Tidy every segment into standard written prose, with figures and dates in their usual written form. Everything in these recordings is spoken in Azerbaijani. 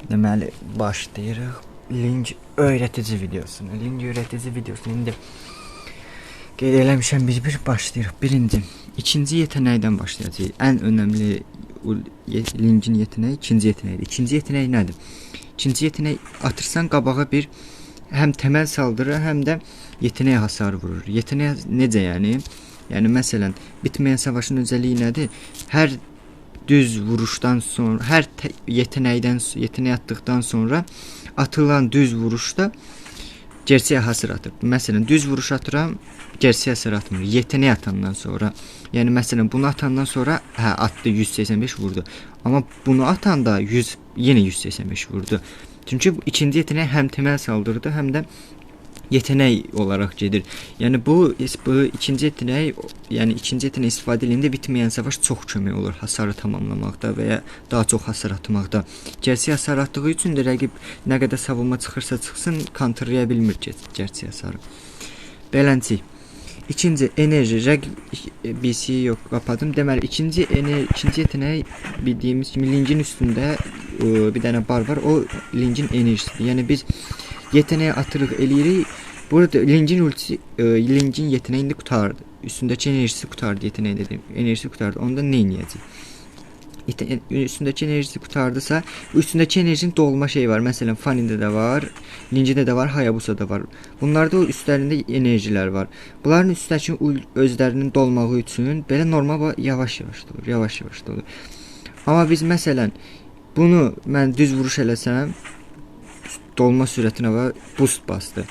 Deməli, başlayırıq linç öyrətici videosunu. Linç öyrətici videosunu indi qeyd eləmişəm, bir başlayırıq. Birinci, ikinci yetənəkdən başlayacağıq. Ən önəmli lincin yetənəyi ikinci yetənəkdir. İkinci yetənək nədir? İkinci yetənək atırsan qabağa bir həm təməl saldırır, həm də yetənək hasar vurur. Yetənək necə yəni? Yəni məsələn, bitməyən savaşın özelliyi nədir? Hər düz vuruşdan sonra, hər yetənək atdıqdan sonra atılan düz vuruşda gerçəyə hasar atır. Məsələn, düz vuruş atıram, gerçəyə hasar atmır. Yetənək atandan sonra, yəni məsələn, bunu atandan sonra atdı 185 vurdu. Amma bunu atanda yenə 185 vurdu. Çünki ikinci yetənək həm təməl saldırdı, həm də yetənək olaraq gedir. Yəni bu ikinci yetənək, yəni ikinci yetənək istifadə edəndə bitməyən savaş çox kömək olur hasarı tamamlamaqda və ya daha çox hasar atmaqda. Gerçək hasar atdığı üçün də rəqib nə qədər savunma çıxırsa çıxsın, kontrlaya bilmir gerçək hasarı. Beləncə, ikinci enerji, rəqib BC yox, qapadım. Deməli, ikinci yetənək bildiyimiz kimi lincin üstündə bir dənə bar var. O lincin enerjisidir. Yəni biz yetəneği atırıq eləyirik. Burada lincin yetənəyini qutardı. Üstündəki enerjisi qutardı, yetənək dedim. Enerjisi qutardı. Onda nə edəcək? Üstündəki enerjisi qutardısa, üstündəki enerjinin dolma şeyi var. Məsələn, Fanində də var, Lincidə də var, Hayabusa'da var. Bunlarda o üstlərində enerjilər var. Bunların üstdəki özlərinin dolmağı üçün belə normal yavaş-yavaş dolur. Amma biz məsələn bunu mən düz vuruş eləsəm, dolma sürətinə və boost bastı.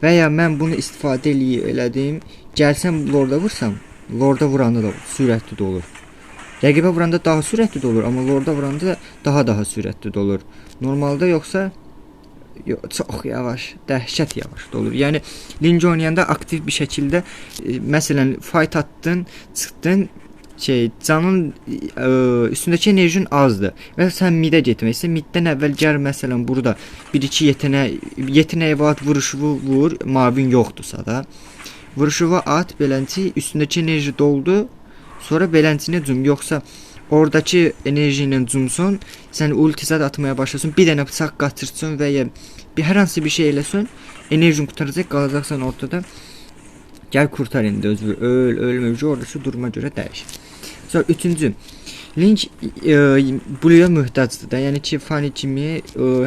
Və ya mən bunu istifadə elədim, gəlsəm lorda vursam, lorda vuranda da sürətli olur. Rəqibə vuranda daha sürətli olur, amma lorda vuranda daha sürətli olur. Normalda yoxsa çox yavaş, dəhşət yavaş olur. Yəni linci oynayanda aktiv bir şəkildə məsələn fight atdın, çıxdın, canın üstündəki enerjin azdır və sən midə getməksə, middən əvvəl gəl məsələn burada 1-2 yetənəyə at, vuruşuvu vur, mavin yoxdursa da vuruşuvu at, beləncə üstündəki enerji doldu, sonra beləncini cum, yoxsa oradakı enerji ilə cumsun, sən ultizad atmaya başlasın, bir dənə bıçaq qaçırsın və ya hər hansı bir şey eləsin, enerjin qutaracaq, qalacaqsan ortada. Gəl kurtar indi özünü, ölməyəcək, oradakı duruma görə dəyişir. Sonra üçüncü, linç bluya möhtacdır da, yəni ki, Fani kimi,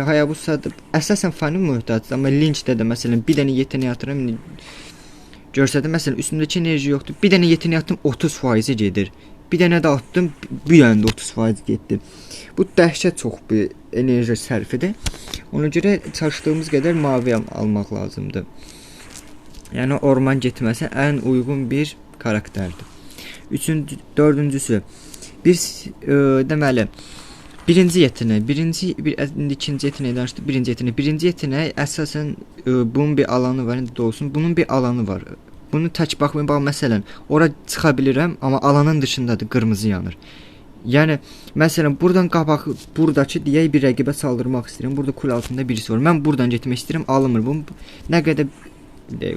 Hayabusa'da əsasən Fani möhtacdır, amma linçdə də məsələn bir dənə yetənək atıram, görsədə məsələn üstündəki enerji yoxdur, bir dənə yetənək atdım 30% gedir, bir dənə də atdım, bir dənə də 30% getdi. Bu dəhşət çox bir enerji sərfidir, ona görə çalışdığımız qədər mavi almaq lazımdır. Yəni orman getməsi ən uyğun bir karakterdir. Dördüncüsü, deməli, birinci yetənək, ikinci yetənək danışdı, birinci yetənək əsasən bunun bir alanı var, indi də olsun, bunun bir alanı var. Bunu tək baxmayın, bax məsələn, ora çıxa bilirəm, amma alanın dışındadır, qırmızı yanır. Yəni, məsələn, buradan qabaq, buradakı deyək bir rəqibə saldırmaq istəyirəm, burada kul altında birisi var, mən buradan getmək istəyirəm, alınmır, bu nə qədər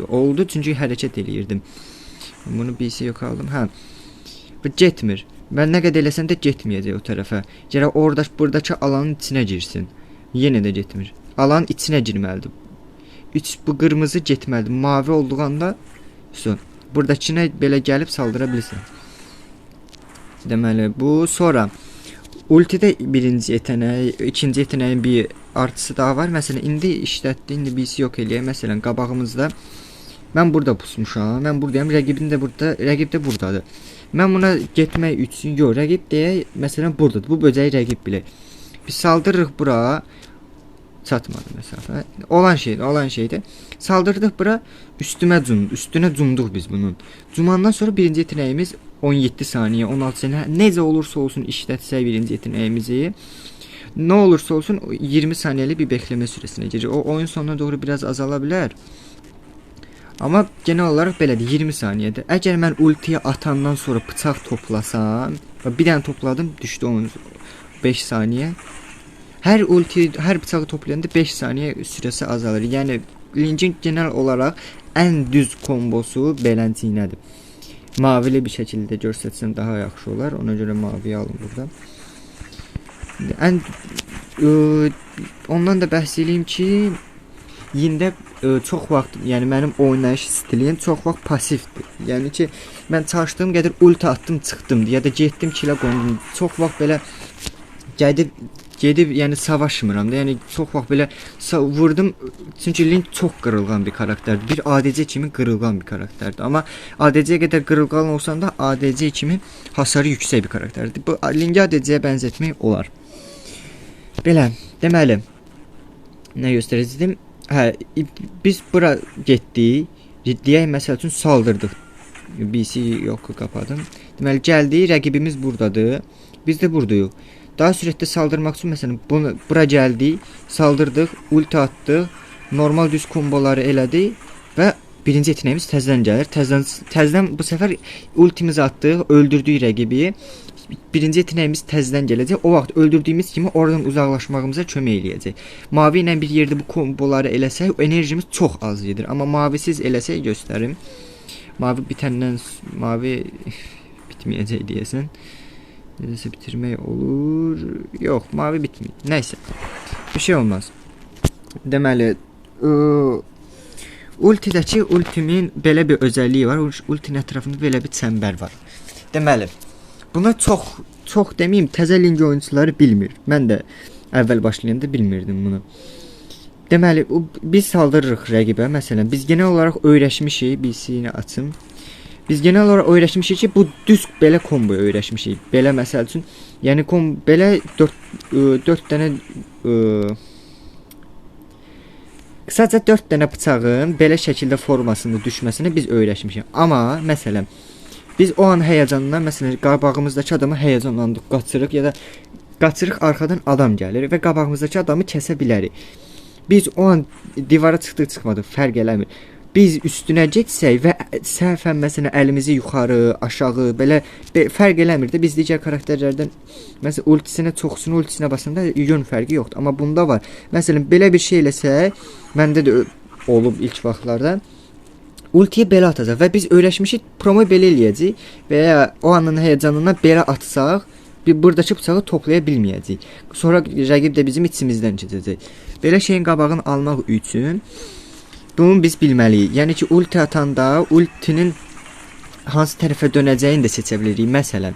oldu, çünki hərəkət eləyirdim. Bunu BC yox aldım. Bu getmir. Mən nə qədər eləsəm də getməyəcək o tərəfə. Gərək buradakı alanın içinə girsin. Yenə də getmir. Alanın içinə girməlidir. Bu qırmızı getməlidir. Mavi olduğunda buradakına belə gəlib saldıra bilirsən. Deməli, bu sonra ultidə birinci yetənək, ikinci yetənəyin bir artısı daha var. Məsələn, indi işlətdi, indi BC yox eləyək. Məsələn, qabağımızda mən burada pusmuşam, mən buradayım, rəqib də buradadır. Mən buna getmək üçün, yox, rəqib deyək, məsələn, buradadır, bu böcəyi rəqib bilək. Biz saldırırıq bura, çatmadı məsafə, olan şeydir. Saldırdıq bura, üstünə cumduq biz bunun. Cumandan sonra birinci yetənəyimiz 17 saniyə, 16 saniyə, necə olursa olsun işlətsək birinci yetənəyimizi, nə olursa olsun 20 saniyəli bir bekləmə sürəsinə girir. O oyun sonuna doğru biraz azala bilər. Amma genel olaraq belədir, 20 saniyədir. Əgər mən ultiyə atandan sonra bıçaq toplasam, bir dənə topladım, düşdü 5 saniyə. Hər bıçağı toplayanda 5 saniyə sürəsi azalır. Yəni, lincin genel olaraq ən düz kombosu belənciyinədir. Mavili bir şəkildə görsətsəm daha yaxşı olar, ona görə maviyə alın burada. Ən ondan da bəhs edeyim ki, yində çox vaxt, yəni mənim oynayış stilim çox vaxt passivdir. Yəni ki, mən çalışdığım qədər ulti atdım, çıxdım, ya da getdim kilə qondum. Çox vaxt belə gedib yəni savaşmıram da. Yəni çox vaxt belə vurdum. Çünki Link çox qırılğan bir karakterdir. Bir ADC kimi qırılğan bir karakterdir. Amma ADC-yə qədər qırılğan olsan da ADC kimi hasarı yüksək bir karakterdir. Bu Link'i ADC-yə bənzətmək olar. Belə, deməli nə göstərəcəydim? Hə, biz bura getdik. Deyək məsəl üçün saldırdıq. BC yox, qapadım. Deməli gəldi, rəqibimiz burdadır. Biz də burdayıq. Daha sürətli saldırmaq üçün məsələn bura gəldik, saldırdıq, ulti atdıq, normal düz komboları elədik və birinci yetenəyimiz təzədən gəlir. Təzədən bu səfər ultimizi atdıq, öldürdük rəqibi. Birinci yetenəyimiz təzədən gələcək. O vaxt öldürdüyümüz kimi oradan uzaqlaşmağımıza kömək eləyəcək. Mavi ilə bir yerdə bu komboları eləsək, enerjimiz çox az gedir. Amma mavisiz eləsək göstərim. Mavi bitəndən mavi bitməyəcək deyəsən. Necəsə bitirmək olur. Yox, mavi bitmir. Nəysə. Bir şey olmaz. Deməli, ultidəki ultimin belə bir özəlliyi var. Ultinin ətrafında belə bir çəmbər var. Deməli, buna çox deməyim, təzə Link oyuncuları bilmir. Mən də əvvəl başlayanda bilmirdim bunu. Deməli, biz saldırırıq rəqibə. Məsələn, biz genel olaraq öyrəşmişik. BC-ni açım. Biz genel olaraq öyrəşmişik ki, bu düz belə komboya öyrəşmişik. Belə məsəl üçün, yəni belə 4 dənə qısaca 4 dənə bıçağın belə şəkildə formasında düşməsini biz öyrəşmişik. Amma məsələn, biz o an həyəcandan, məsələn, qabağımızdakı adamı həyəcanlandıq, qaçırıq ya da qaçırıq, arxadan adam gəlir və qabağımızdakı adamı kəsə bilərik. Biz o an divara çıxdıq-çıxmadıq, fərq eləmir. Biz üstünə getsək və səhvən məsələn əlimizi yuxarı, aşağı belə fərq eləmir də. Biz digər karakterlərdən məsələn ultisinə, çoxsunu ultisinə basanda yön fərqi yoxdur. Amma bunda var. Məsələn belə bir şey eləsək, məndə də olub ilk vaxtlarda. Ultiyə belə atacaq və biz öyrəşmişik, promo belə eləyəcək və ya o anın həyəcanından belə atsaq, buradakı bıçağı toplaya bilməyəcək. Sonra rəqib də bizim içimizdən keçəcək. Belə şeyin qabağını almaq üçün bunu biz bilməliyik. Yəni ki, ulti atanda ultinin hansı tərəfə dönəcəyini də seçə bilirik. Məsələn,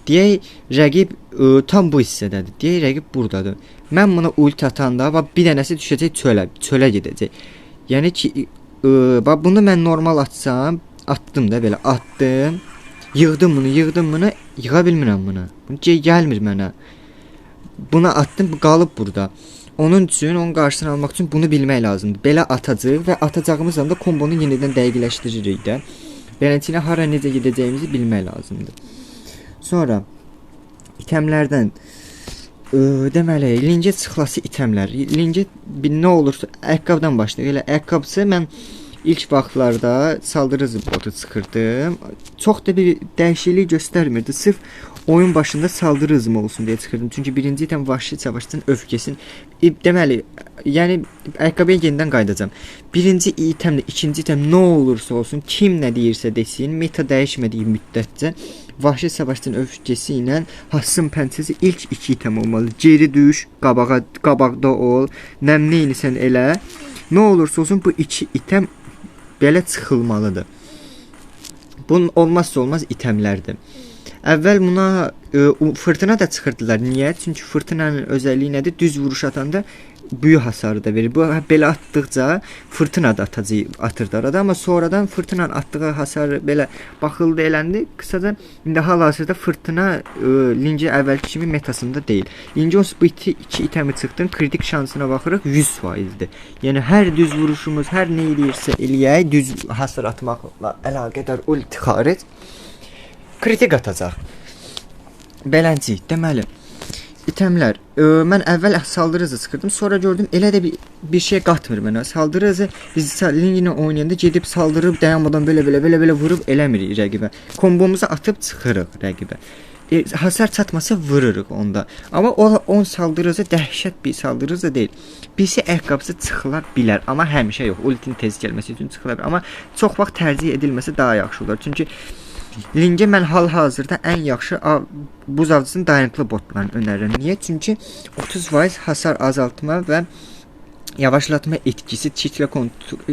deyək rəqib tam bu hissədədir. Deyək rəqib burdadır. Mən buna ulti atanda bir dənəsi düşəcək çölə gedəcək. Yəni ki, bunu mən normal atsam, atdım da belə, atdım. Yığdım bunu, yığa bilmirəm bunu. Bu gəlmir mənə. Buna atdım, bu qalıb burada. Onun üçün, onun qarşısını almaq üçün bunu bilmək lazımdır. Belə atacaq və atacağımız anda kombonu yenidən dəqiqləşdiririk də. Beləncə hara necə gedəcəyimizi bilmək lazımdır. Sonra itəmlərdən deməli, Link'ə çıxlası itəmlər. Link'ə nə olursa ayaqqabıdan başlayaq. Elə ayaqqabısı mən ilk vaxtlarda saldırı botu çıxırdım. Çox da bir dəyişiklik göstərmirdi. Sırf oyun başında saldırı hızım olsun deyə çıxırdım. Çünki birinci item vahşi savaşçının öfkəsin. Deməli, yəni ayaqqabıya yenidən qayıdacağam. Birinci itemlə ikinci item nə olursa olsun, kim nə deyirsə desin, meta dəyişmədiyi müddətcə vahşi savaşçının öfkəsi ilə Hassın pəncəsi ilk 2 item olmalı. Geri düş, qabaqda ol, nə edirsən elə. Nə olursa olsun bu 2 item belə çıxılmalıdır. Bunun olmazsa olmaz itemlərdir. Əvvəl buna fırtına da çıxırdılar. Niyə? Çünki fırtınanın özəlliyi nədir? Düz vuruş atanda böyük hasarı da verir. Bu belə atdıqca fırtına da atırdı arada, amma sonradan fırtınanın atdığı hasarı belə baxıldı, eləndi. Qısaca indi hal-hazırda fırtına Link'in əvvəlki kimi metasında deyil. Link'in bu 2 itemi çıxdın, kritik şansına baxırıq 100%'dir. Yəni hər düz vuruşumuz, hər nə edirsə eləyək, düz hasar atmaqla əlaqədar ulti xaric kritik atacaq. Beləncə, deməli itemlər. Mən əvvəl saldırı hızı çıxırdım, sonra gördüm elə də bir şey qatmır mənə. Saldırı hızı biz Link'lə oynayanda gedib saldırıb dayanmadan belə vurub eləmirik rəqibə. Kombomuzu atıb çıxırıq rəqibə. Hasar çatmasa vururuq onda. Amma o saldırı hızı dəhşət bir saldırı hızı deyil. Birisi ayaqqabısı çıxıla bilər, amma həmişə yox. Ultinin tez gəlməsi üçün çıxıla bilər. Amma çox vaxt tərcih edilməsi daha yaxşı olar. Çünki Lingə mən hal-hazırda ən yaxşı buz avcısının dayanıqlı botlarını önərirəm. Niyə? Çünki 30% hasar azaltma və yavaşlatma etkisi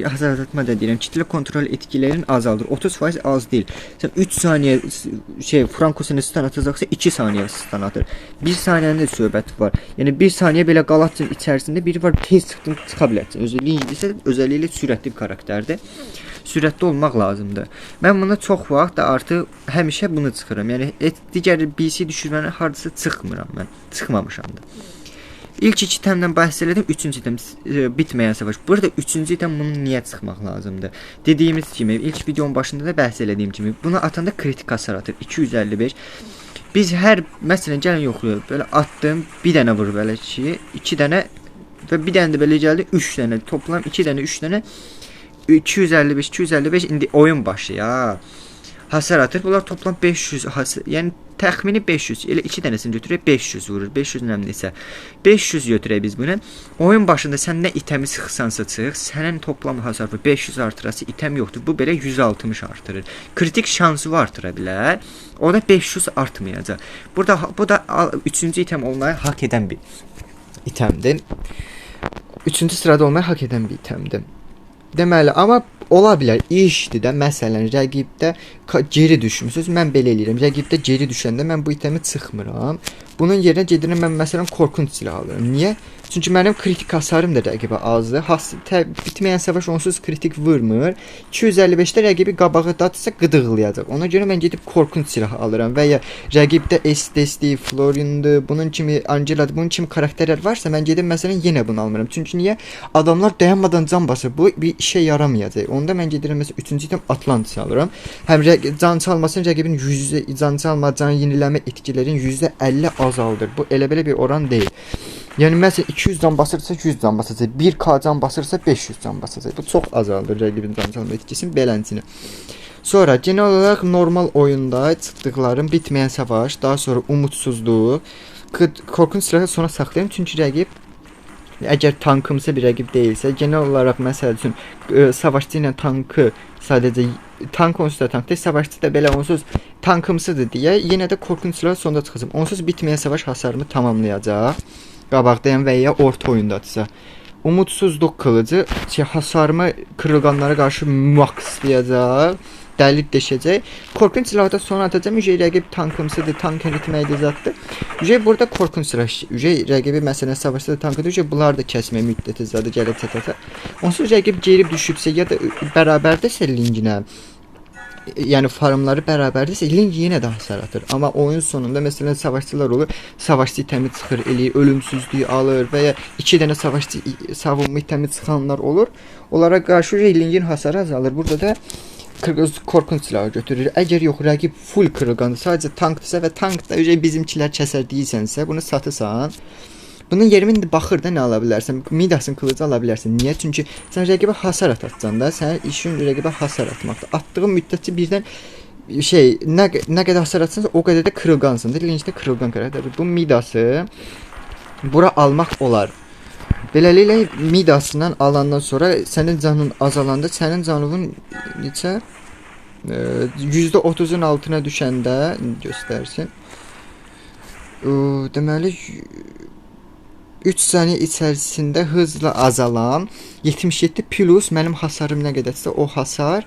hasar azaltma da deyirəm. Kitle kontrol etkilərini azaldır. 30% az deyil. Sən 3 saniyə Frankosunu stun atacaqsa 2 saniyə stun atır. 1 saniyənin də söhbəti var. Yəni 1 saniyə belə qalatçın içərisində biri var, tez çıxa bilərsən. Özəlliyi isə özəlliklə sürətli bir karakterdir. Sürətli olmaq lazımdır. Mən buna çox vaxt artıq həmişə bunu çıxıram. Yəni digər BC düşürməni hardasa çıxmıram mən. Çıxmamışam da. İlk 2 itemdən bəhs elədim, 3-cü item bitməyən savaş. Burada 3-cü item bunu niyə çıxmaq lazımdır? Dediyimiz kimi, ilk videonun başında da bəhs elədiyim kimi, bunu atanda kritik hasar atır. 255. Biz hər, məsələn, gəlin yoxlayaq. Belə atdım, bir dənə vur belə ki, 2 dənə və bir dənə də belə gəldi, 3 dənə. Toplam 2 dənə, 3 dənə. 255, indi oyun başlayır. Hasar atır. Bunlar toplam 500 hasar. Yəni təxmini 500. Elə 2 dənəsini götürək 500 vurur. 500 nəmlisə. 500 götürək biz bunu. Oyun başında sən nə itemi sıxsansa çıx, sənin toplam hasarı 500 artırası item yoxdur. Bu belə 160 artırır. Kritik şansı artıra bilər. O da 500 artmayacaq. Bu da 3-cü item olmayı haqq edən bir itemdir. 3-cü sırada olmayı haqq edən bir itemdir. Deməli, amma ola bilər işdir də, məsələn, rəqibdə geri düşmüsünüz. Mən belə eləyirəm. Rəqibdə geri düşəndə mən bu itemi çıxmıram. Bunun yerinə gedirəm mən məsələn korkunç silah alıram. Niyə? Çünki mənim kritik hasarım da rəqibə azdır. Bitməyən savaş onsuz kritik vurmur. 255-də rəqibi qabağa datsa qıdıqlayacaq. Ona görə mən gedib korkunç silah alıram və ya rəqibdə Estes-dir, Florin'dir, bunun kimi Angela'dır, bunun kimi karakterlər varsa mən gedib məsələn yenə bunu almıram. Çünki niyə? Adamlar dayanmadan can basır. Bu bir işə yaramayacaq. Onda mən gedirəm məsələn 3-cü item Atlantis alıram. Həm can çalmasın rəqibin can çalma, can yeniləmə etkilərin %50 azaldır. Bu elə belə bir oran deyil. Yəni məsələn 200 can basırsa 100 can basacaq, 1k can basırsa 500 can basacaq. Bu çox azaldır rəqibin can çalma etkisini belənçini. Sonra genel olaraq normal oyunda çıxdıqlarım bitməyən savaş, daha sonra umutsuzluq, korkunç silahı sona saxlayıram çünki rəqib əgər tankımsa bir rəqib deyilsə, genel olaraq məsəl üçün savaşçı ilə tankı sadəcə tank onsuz da tankdır, savaşçı da belə onsuz tankımsıdır deyə yenə də korkunç silahı sonda çıxacaq. Onsuz bitməyən savaş hasarımı tamamlayacaq. Qabaqdayam və ya orta oyundadırsa. Umutsuzluq qılıcı hasarımı kırılğanlara qarşı makslayacaq. Dəli deşəcək. Korkunç silahda sonra atacağım. Ücey rəqib tankımsıdır, tank ritməydi zatdır. Ücey burada korkunç silah. Ücey rəqibi məsələn savaşda da tankıdır. Ücey bunlar da kəsmə müddəti zadı gəlib çatacaq. Onsuz rəqib gerib düşübsə ya da bərabərdirsə linginə, yəni farmları bərabərdirsə ling yenə də hasar atır. Amma oyun sonunda məsələn savaşçılar olur. Savaşçı itemi çıxır, eləyir, ölümsüzlüyü alır və ya 2 dənə savaşçı savunma itemi çıxanlar olur. Onlara qarşı lingin hasarı azalır. Burada da korkunç silahı götürür. Əgər yox rəqib full kırılğandır, sadəcə tankdırsa və tankda bizimkilər kəsər deyirsənsə, bunu satırsan. Bunun yerinə baxır da nə ala bilərsən? Midasın kılıcı ala bilərsən. Niyə? Çünki sən rəqibə hasar atacaqsan da, sənin işin rəqibə hasar atmaqdır. Atdığın müddətcə birdən nə qədər hasar atsansa o qədər də kırılğansındır. Lincdə kırılğan karakterdir. Bu midası bura almaq olar. Beləliklə midasından alandan sonra sənin canın azalanda sənin canının neçə %30'un altına düşəndə göstərsin. Deməli 3 saniyə içərisində hızla azalan 77 plus mənim hasarım nə qədərsə o hasar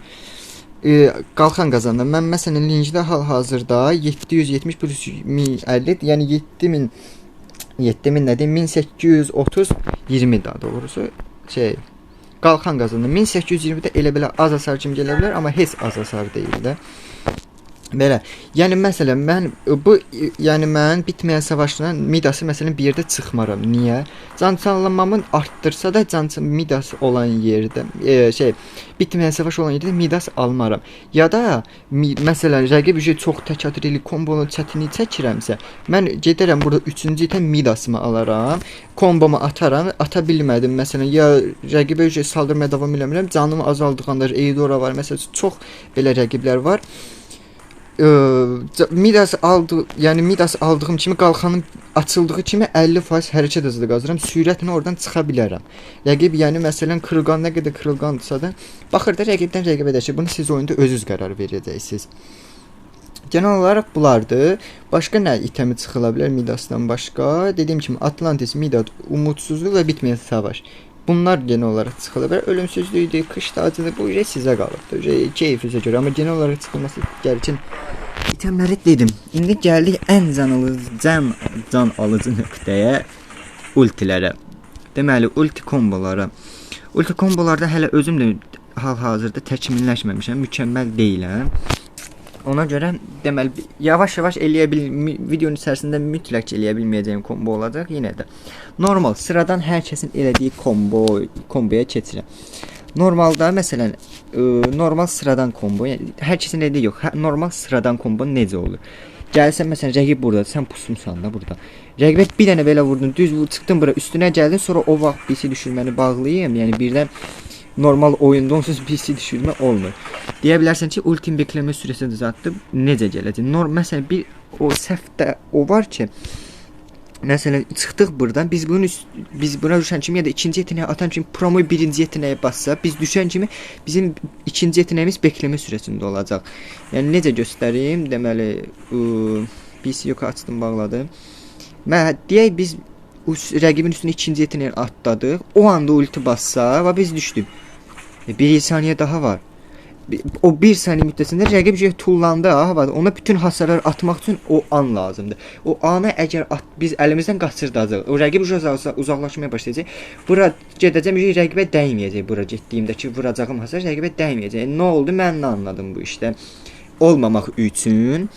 qalxan qazanır. Mən məsələn lincdə hal-hazırda 770 plus 1050, yəni 7000 nədir? 1830 20 daha doğrusu qalxan qazanır. 1820-də elə belə az hasar kimi gələ bilər, amma heç az hasar deyil də. Belə. Yəni məsələn mən bitməyən savaşdan midası məsələn bir yerdə çıxmaram. Niyə? Can çalmamın artdırsa da midası olan yerdə bitməyən savaş olan yerdə midas almaram. Ya da məsələn rəqib çox təkatürli kombonun çətinliyi çəkirəmsə, mən gedərəm burada 3-cü item midasımı alaram, kombomu ataram, ata bilmədim məsələn ya rəqibə saldırmaya davam eləmirəm, canımı azaldığanda Eidora var, məsələn çox belə rəqiblər var. Midas aldığım kimi qalxanın açıldığı kimi 50% hərəkət hızı qazanıram. Sürətlə oradan çıxa bilərəm. Rəqib yəni məsələn kırılğan nə qədər kırılğandırsa da baxır da rəqibdən rəqibə də ki, bunu siz oyunda özünüz qərar verəcəksiniz. Genel olarak bulardı. Başka nə itemi çıxıla bilər Midasdan başqa? Dediyim kimi Atlantis, Midas, umutsuzluq və bitməyən savaş. Bunlar genel olarak çıxıla bilər. Ölümsüzlüydü, qış tacıdır. Bu sizə qalıbdır. Keyfinizə görə. Amma genel olarak çıxılması gərçin itemləri dedim. İndi gəldik ən can alıcı nöqtəyə, ultilərə. Deməli, ulti kombolara. Ulti kombolarda hələ özüm də hal-hazırda təkmilləşməmişəm, mükəmməl deyiləm. Ona görə deməli yavaş-yavaş videonun içərisində mütləq eləyə bilməyəcəyim kombo olacaq yenə də. Normal sıradan hər kəsin elədiyi komboya keçirəm. Normalda məsələn normal sıradan kombo, yəni hər kəsin elədiyi yox, normal sıradan kombo necə olur? Gəlsən məsələn rəqib burdadır, sən pusmusan da burada. Rəqibə bir dənə belə vurdun, düz vur, çıxdın bura, üstünə gəldin, sonra o vaxt PC düşürməni bağlayayım, yəni birdən normal oyunda onsuz PC düşürmə olmur. Deyə bilərsən ki, ultim bekləmə sürəsini uzatdı, necə gələcək? Məsələn bir o səhvdə o var ki, məsələn çıxdıq burdan, biz buna düşən kimi ya da ikinci yeteneği atan kimi promo birinci yeteneğe bassa, biz düşən kimi bizim ikinci yeteneğimiz bekləmə sürəsində olacaq. Yəni necə göstəreyim? Deməli PC yox açdım, bağladım. Deyək biz rəqibin üstünə ikinci yeteneğini atladıq. O anda ulti bassa və biz düşdük. Bir saniyə daha var. O bir saniyə müddətində rəqib tullandı havada. Ona bütün hasarları atmaq üçün o an lazımdır. O anı əgər biz əlimizdən qaçırdacaq, o rəqib uzaqlaşmaya başlayacaq. Bura gedəcəm, rəqibə dəyməyəcək. Bura getdiyimdəki vuracağım hasar rəqibə dəyməyəcək. Nə oldu? Mən nə anladım bu işdə? Olmamaq üçün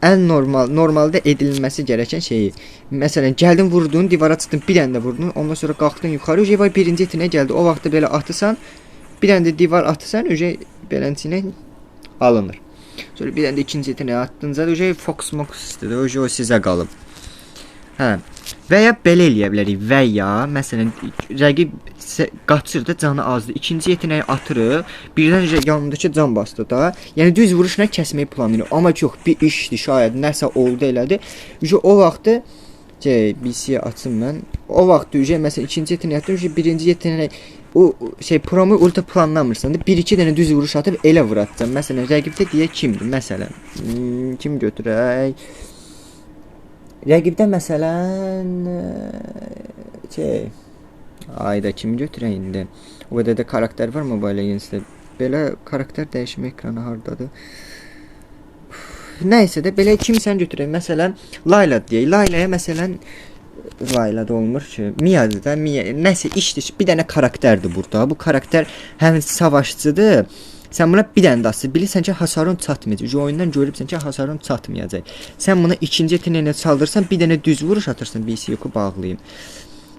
ən normalda edilməsi gərəkən şeyi. Məsələn, gəldin vurdun, divara çıxdın, bir dənə də vurdun, ondan sonra qalxdın yuxarı, birinci yeteneğe gəldi. O vaxtda belə atırsan, bir dənə də divar atırsan, beləncə alınır. Sonra bir dənə də ikinci yeteneğe attınca Fox istidir, o sizə qalıb. Hə. Və ya belə eləyə bilərik. Və ya məsələn rəqib qaçırdı, canı azdı. İkinci yeteneği atırıq, birdən yanındakı can bastı da. Yəni düz vuruşla kəsməyi planlayır. Amma yox, bir işdir, şayad nəsə oldu elədi. O vaxtı BC açım mən. O vaxt məsələn ikinci yeteneği atdım, birinci yeteneği o promo ulti planlamırsan da 1-2 dənə düz vuruş atıb elə vuracaqsan. Məsələn rəqibdə deyə kimdir? Məsələn kim götürək? Rəqibdə məsələn ayda kimi götürək indi? O qədər də karakter var Mobile Legends'də. Belə karakter dəyişmə ekranı hardadır? Nəysə də belə kimsən götürək. Məsələn Layla deyək. Laylaya məsələn Layla da olmur ki. Mia'dır da. Nəsə işdir. Bir dənə karakterdir burada. Bu karakter həm savaşçıdır. Sən buna bir dənə də bilirsən ki, hasarın çatmayacaq. Oyundan görübsən ki, hasarın çatmayacaq. Sən buna ikinci yeteneğinə saldırsan, bir dənə düz vuruş atırsan, BC-yoku bağlayayım.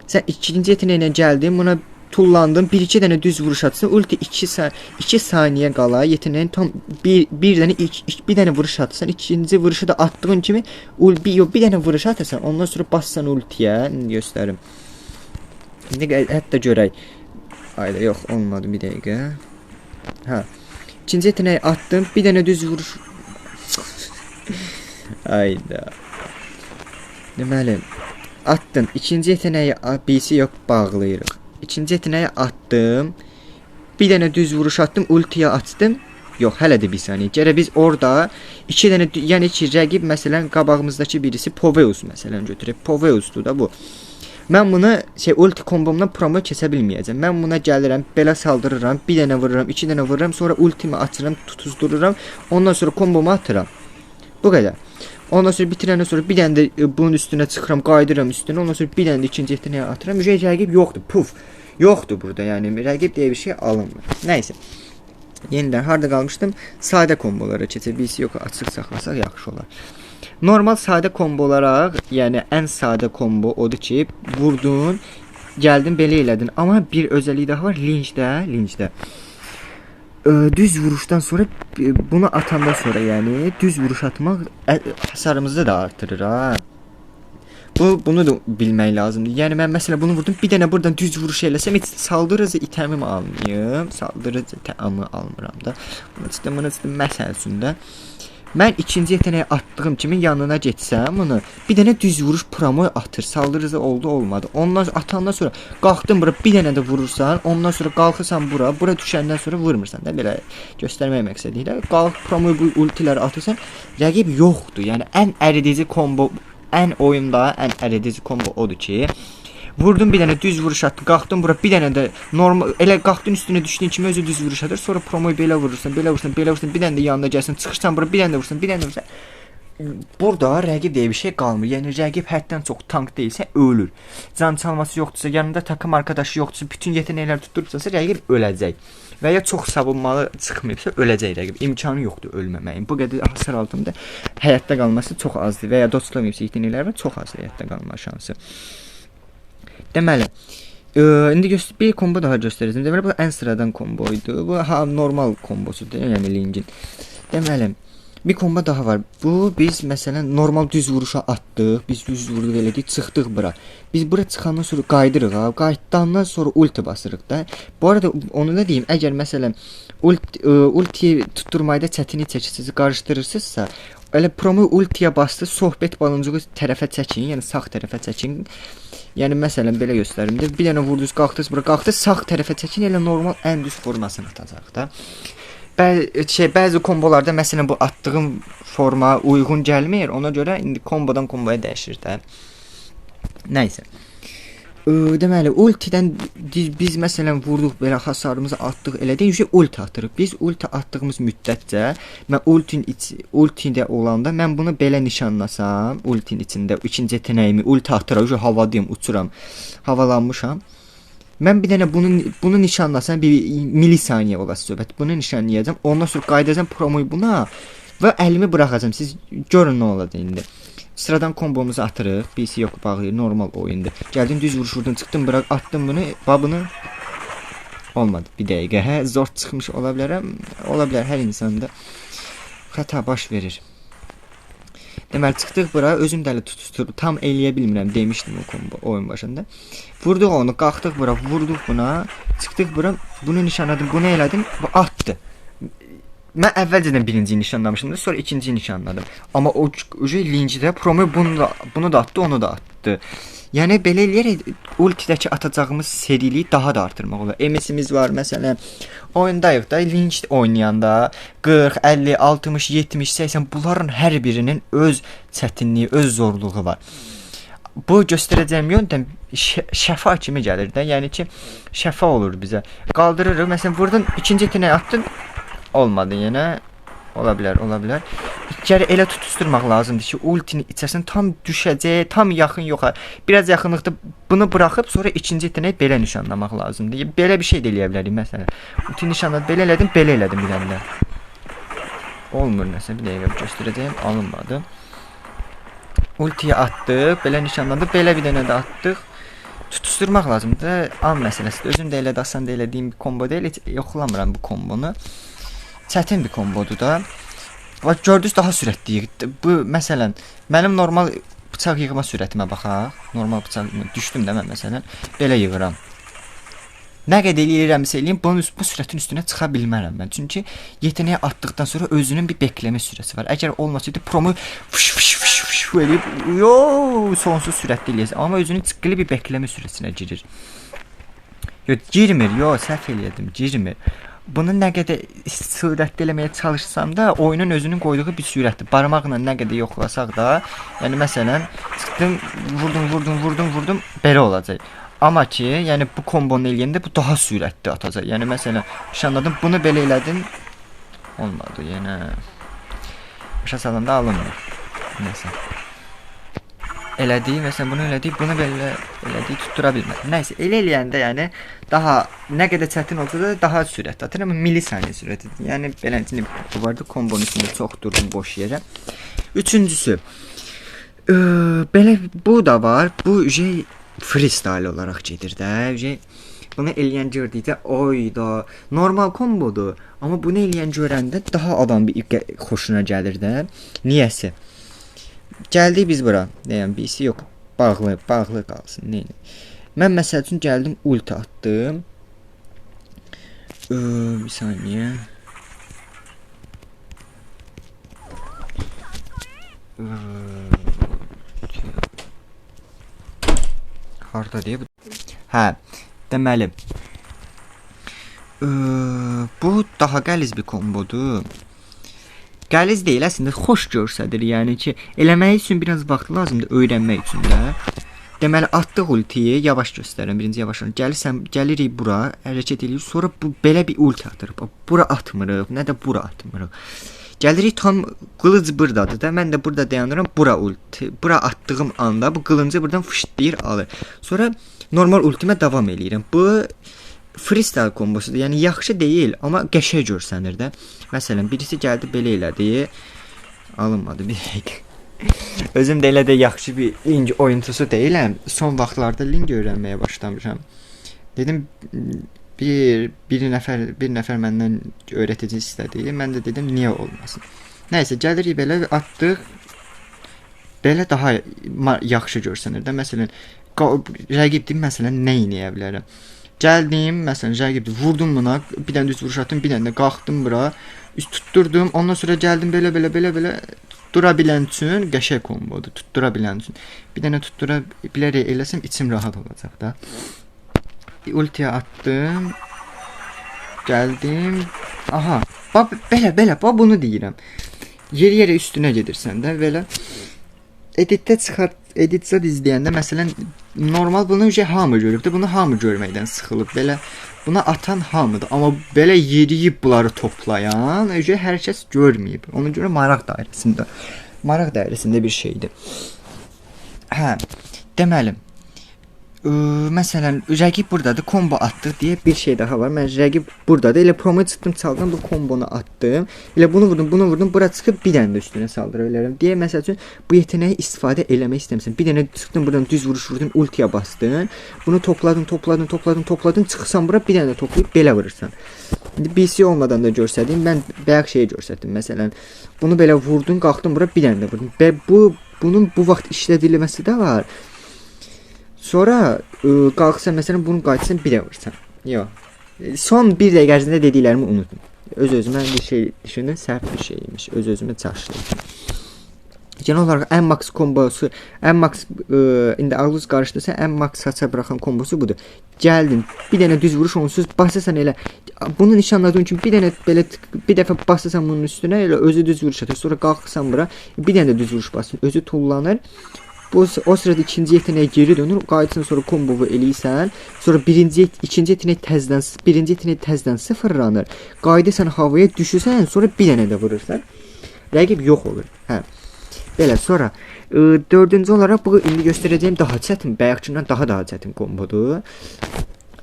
Sən ikinci yeteneğinə gəldin, buna tullandın, 1-2 dənə düz vuruş atırsan, ulti 2 saniyə qala, yeteneğin tam bir dənə vuruş atırsan, ikinci vuruşu da attığın kimi bir dənə vuruş atırsan, ondan sonra bassan ultiyə, göstərim. İndi hətta görək. Ayda yox, olmadı, bir dəqiqə. Hə. İkinci yeteneği attım, bir dənə düz vuruş. Ayda. Deməli, attın, ikinci yeteneği BC yox bağlayırıq. İkinci yeteneği attım, bir dənə düz vuruş attım, ultiyə açdım. Yox, hələ də bir saniyə. Gərək biz orada 2 dənə, yəni ki, rəqib məsələn qabağımızdakı birisi Poveus məsələn götürək. Poveusdur da bu. Mən bunu ulti kombomdan promo kəsə bilməyəcəm. Mən buna gəlirəm, belə saldırıram, bir dənə vururam, 2 dənə vururam, sonra ultimi açıram, tutuzdururam, ondan sonra kombomu atıram. Bu qədər. Ondan sonra bitirəndən sonra bir dənə də bunun üstünə çıxıram, qaydıram üstünə, ondan sonra bir dənə də ikinci yeteneği atıram. Rəqib yoxdur, puf. Yoxdur burada, yəni rəqib deyə bir şey alınmır. Nəysə. Yenidən harda qalmışdım? Sadə kombolara keçək. Biz yox, açıq saxlasaq yaxşı olar. Normal sadə kombolara, yəni ən sadə kombo odur ki, vurdun, gəldin belə elədin. Amma bir özəlliyi daha var, lincdə. Düz vuruşdan sonra bunu atanda sonra, yəni düz vuruş atmaq hasarımızı da artırır ha. Bunu da bilmək lazımdır. Yəni mən məsələn bunu vurdum, bir dənə buradan düz vuruş eləsəm, heç saldırıcı itemimi almayım. Saldırıcı itemimi almıram da. Bunu çıxdım məsəl üçün də. Mən ikinci yeteneği attığım kimi yanına getsəm onu bir dənə düz vuruş promo atır. Saldırısı oldu olmadı. Ondan atandan sonra qalxdın bura bir dənə də vurursan, ondan sonra qalxırsan bura düşəndən sonra vurmursan da belə göstərmək məqsədi ilə. Qalx promo bu ultiləri atırsan, rəqib yoxdur. Yəni ən əridici kombo, ən oyunda ən əridici kombo odur ki, vurdun bir dənə düz vuruş atdın, qalxdın bura bir dənə də normal elə qalxdın üstünə düşdüyün kimi özü düz vuruş atır. Sonra promoyu belə vurursan, bir dənə də yanına gəlsən, çıxırsan bura bir dənə də vursan. Burada rəqib deyə bir şey qalmır. Yəni rəqib həddən çox tank deyilsə ölür. Can çalması yoxdursa, yanında takım arkadaşı yoxdursa, bütün yetenəklər tutulubsa rəqib öləcək. Və ya çox savunmalı çıxmayıbsa öləcək rəqib. İmkanı yoxdur ölməməyin. Bu qədər hasar altında həyatda qalması çox azdır və ya dostlamayıbsa yetenəklər var, çox az həyatda qalma şansı. Deməli, indi bir kombo daha göstərəcəm. Deməli, bu ən sıradan komboydu. Bu normal kombosudur, yəni Lingin. Deməli, bir kombo daha var. Bu biz məsələn normal düz vuruşa atdıq. Biz düz vurduq elədik, çıxdıq bura. Biz bura çıxandan sonra qaydırıq ha. Qayıtdandan sonra ulti basırıq da. Bu arada onu da deyim, əgər məsələn ultiyi tutturmayda çətinlik çəkirsiniz, qarışdırırsınızsa, elə promo ultiyə bastı, söhbət baloncuğu tərəfə çəkin, yəni sağ tərəfə çəkin. Yəni məsələn belə göstərim də, bir dənə vurdunuz, qalxdınız bura, qalxdınız sağ tərəfə çəkin, elə normal ən düz formasını atacaq da. Bəzi kombolarda məsələn bu atdığım forma uyğun gəlmir, ona görə indi kombodan komboya dəyişir də. Nəysə. Deməli, ultidən biz məsələn vurduq, belə hasarımızı atdıq, elədik, ulti atırıq. Biz ulti atdığımız müddətcə, mən ultində olanda, mən bunu belə nişanlasam, ultinin içində, ikinci yetenəyimi ulti atıraq, havadayım, uçuram, havalanmışam. Mən bir dənə bunu nişanlasam, bir milisaniyə olası söhbət, bunu nişanlayacam, ondan sonra qaydacam promoyu buna və əlimi buraxacam, siz görün nə olacaq indi. Sıradan kombomuzu atırıq. BC yox bağlayır, normal oyundur. Gəldim düz vuruş vurdum, çıxdım bırak, attım bunu, babını olmadı. Bir dəqiqə. Hə, zor çıxmış ola bilərəm. Ola bilər hər insanda xəta baş verir. Deməli çıxdıq bura, özüm dəli tutuşdurub tam eləyə bilmirəm demişdim o kombo oyun başında. Vurduq onu, qalxdıq bura, vurduq buna, çıxdıq bura, bunu nişanladım, bunu elədim, bu atdı. Mən əvvəlcədən birinci nişanlamışdım, sonra ikinci nişanladım. Amma o lincidə promo bunu da atdı, onu da atdı. Yəni belə eləyərək ultidəki atacağımız seriliyi daha da artırmaq olar. MS-imiz var məsələn. Oyundayıq da, linç oynayanda 40, 50, 60, 70, 80 bunların hər birinin öz çətinliyi, öz zorluğu var. Bu göstərəcəyim yöntem şəfa kimi gəlir də. Yəni ki, şəfa olur bizə. Qaldırırıq, məsələn vurdun, ikinci yeteneği attın. Olmadı yenə. Ola bilər. Geri elə tutuşturmaq lazımdır ki, ultinin içərisində tam düşəcək, tam yaxın yoxa. Biraz yaxınlıqda bunu buraxıb sonra ikinci yeteneyi belə nişanlamaq lazımdır. Belə bir şey də eləyə bilərik məsələn. Ulti nişanladım, belə elədim bir dənə də. Olmur nəsə, bir dəqiqə göstərəcəyim, alınmadı. Ultiyi atdıq, belə nişanladı, belə bir dənə də atdıq. Tutuşturmaq lazımdır. An məsələsidir. Özüm də elə də asan da elədiyim bir kombo deyil, heç yoxlamıram bu kombonu. Çətin bir kombodur da. Bax gördünüz daha sürətli. Bu məsələn mənim normal bıçaq yığma sürətimə baxaq. Normal bıçaq düşdüm də mən məsələn belə yığıram. Nə qədər eləyirəmsə eləyim, bu sürətin üstünə çıxa bilmərəm mən. Çünki yeteneyi atdıqdan sonra özünün bir bekləmə sürəsi var. Əgər olmasaydı promo eləyib sonsuz sürətli eləyəcək. Amma özünün çıxılı bir bekləmə sürəsinə girir. Girmir, səhv eləyədim, girmir. Bunu nə qədər sürətli eləməyə çalışsam da oyunun özünün qoyduğu bir sürətdir. Barmaqla nə qədər yoxlasaq da, yəni məsələn çıxdım, vurdum, belə olacaq. Amma ki, yəni bu kombonu eləyəndə bu daha sürətli atacaq. Yəni məsələn nişanladım, bunu belə elədim, olmadı. Yəni başa salanda alınmır. Nəsə. Elədik, məsələn bunu elədik, bunu belə elədik, tuttura bilmədim. Nəysə, elə eləyəndə yəni daha nə qədər çətin olsa da daha sürətli atır, amma milisaniyə sürətidir. Yəni beləncə bu vardı, kombonun içində çox durdum boş yerə. Üçüncüsü, belə bu da var, bu freestyle olaraq gedir də. Bunu eləyən gördükdə, oyda, normal kombodur, amma bunu eləyən görəndə daha adam bir xoşuna gəlir də. Niyəsə? Gəldik biz bura. Deyəm, BC yox, bağlı qalsın. Neyini? Mən məsəl üçün gəldim, ulti atdım. Bir saniyə. Harda deyə. Hə, deməli. Bu daha qəliz bir kombodur. Qəliz deyil, əslində xoş görsədir. Yəni ki, eləmək üçün biraz vaxt lazımdır, öyrənmək üçün də. Deməli, atdıq ultiyi, yavaş göstərirəm. Birinci yavaşlanır. Gəlirik bura, hərəkət edirik. Sonra bu belə bir ulti atırıq. Bura atmırıq, nə də bura atmırıq. Gəlirik tam qılınc burdadır da. Mən də burada dayanıram. Bura ulti. Bura atdığım anda bu qılıncı buradan fışlayır, alır. Sonra normal ultimə davam eləyirəm. Bu freestyle kombosudur. Yəni yaxşı deyil, amma qəşəng görsənir də. Məsələn, birisi gəldi belə elədi. Alınmadı bir dəqiqə. Özüm də elə də yaxşı bir ling oyunçusu deyiləm. Son vaxtlarda ling öyrənməyə başlamışam. Dedim bir nəfər məndən öyrətici istədi. Mən də dedim niyə olmasın. Nəysə, gəlirik belə atdıq. Belə daha yaxşı görsənir də. Məsələn, rəqibdir, məsələn, nə eləyə bilərəm? Gəldim, məsələn, rəqibdir, vurdum buna, bir dənə düz vuruş atdım, bir dənə də qalxdım bura, üst tutturdum, ondan sonra gəldim belə tuttura bilən üçün qəşəng kombodur, tuttura bilən üçün. Bir dənə tuttura bilərək eləsəm içim rahat olacaq da. Ultiyə atdım. Gəldim. Aha. Bax belə bunu deyirəm. Yer-yerə üstünə gedirsən də belə. Editdə çıxart, editzad izləyəndə məsələn normal bunu hamı görübdür. Bunu hamı görməkdən sıxılıb. Belə buna atan hamıdır. Amma belə yeriyib bunları toplayan hər kəs görməyib. Ona görə maraq dairəsində bir şeydir. Hə, deməli, məsələn, rəqib buradadır, kombo atdıq deyə bir şey daha var. Mən rəqib buradadır, elə promo çıxdım, çaldım, bu kombonu atdım. Elə bunu vurdum, bura çıxıb bir dənə də üstünə saldıra bilərəm deyə, məsəl üçün, bu yeteneyi istifadə eləmək istəmirsən. Bir dənə çıxdım, buradan düz vuruş vurdun, ultiyə bastın, bunu topladın, çıxırsan bura, bir dənə də toplayıb belə vurursan. BC olmadan da görsədim, mən bayaq şeyi görsətdim, məsələn, bunu belə vurdun, qalxdın bura, bir dənə də vurdun. Və bunun bu vaxt işlədilməsi də var. Sonra qalxsan, məsələn, bunu qayıtsan, bir də vursan. Yox. Son bir dəqiqə ərzində dediklərimi unutdum. Öz-özümə bir şey düşündüm, səhv bir şeymiş. Öz-özümə çaşdım. Genel olaraq ən max kombosu, ən max indi ağlınız qarışdırsa, ən max saça buraxan kombosu budur. Gəldin, bir dənə düz vuruş onsuz basırsan elə. Bunu nişanladığın üçün bir dənə belə bir dəfə basırsan bunun üstünə, elə özü düz vuruş atır. Sonra qalxırsan bura, bir dənə də düz vuruş basın. Özü tullanır. O sırada ikinci yeteneğe geri dönür. Qayıtsan sonra kombovu eləyirsən. Sonra ikinci yetenek təzdən sıfırlanır. Qayıdırsan havaya düşürsən, sonra bir dənə də vurursan. Rəqib yox olur. Hə. Belə sonra dördüncü olaraq bu indi göstərəcəyim daha çətin, bayaqkindən daha çətin kombodur.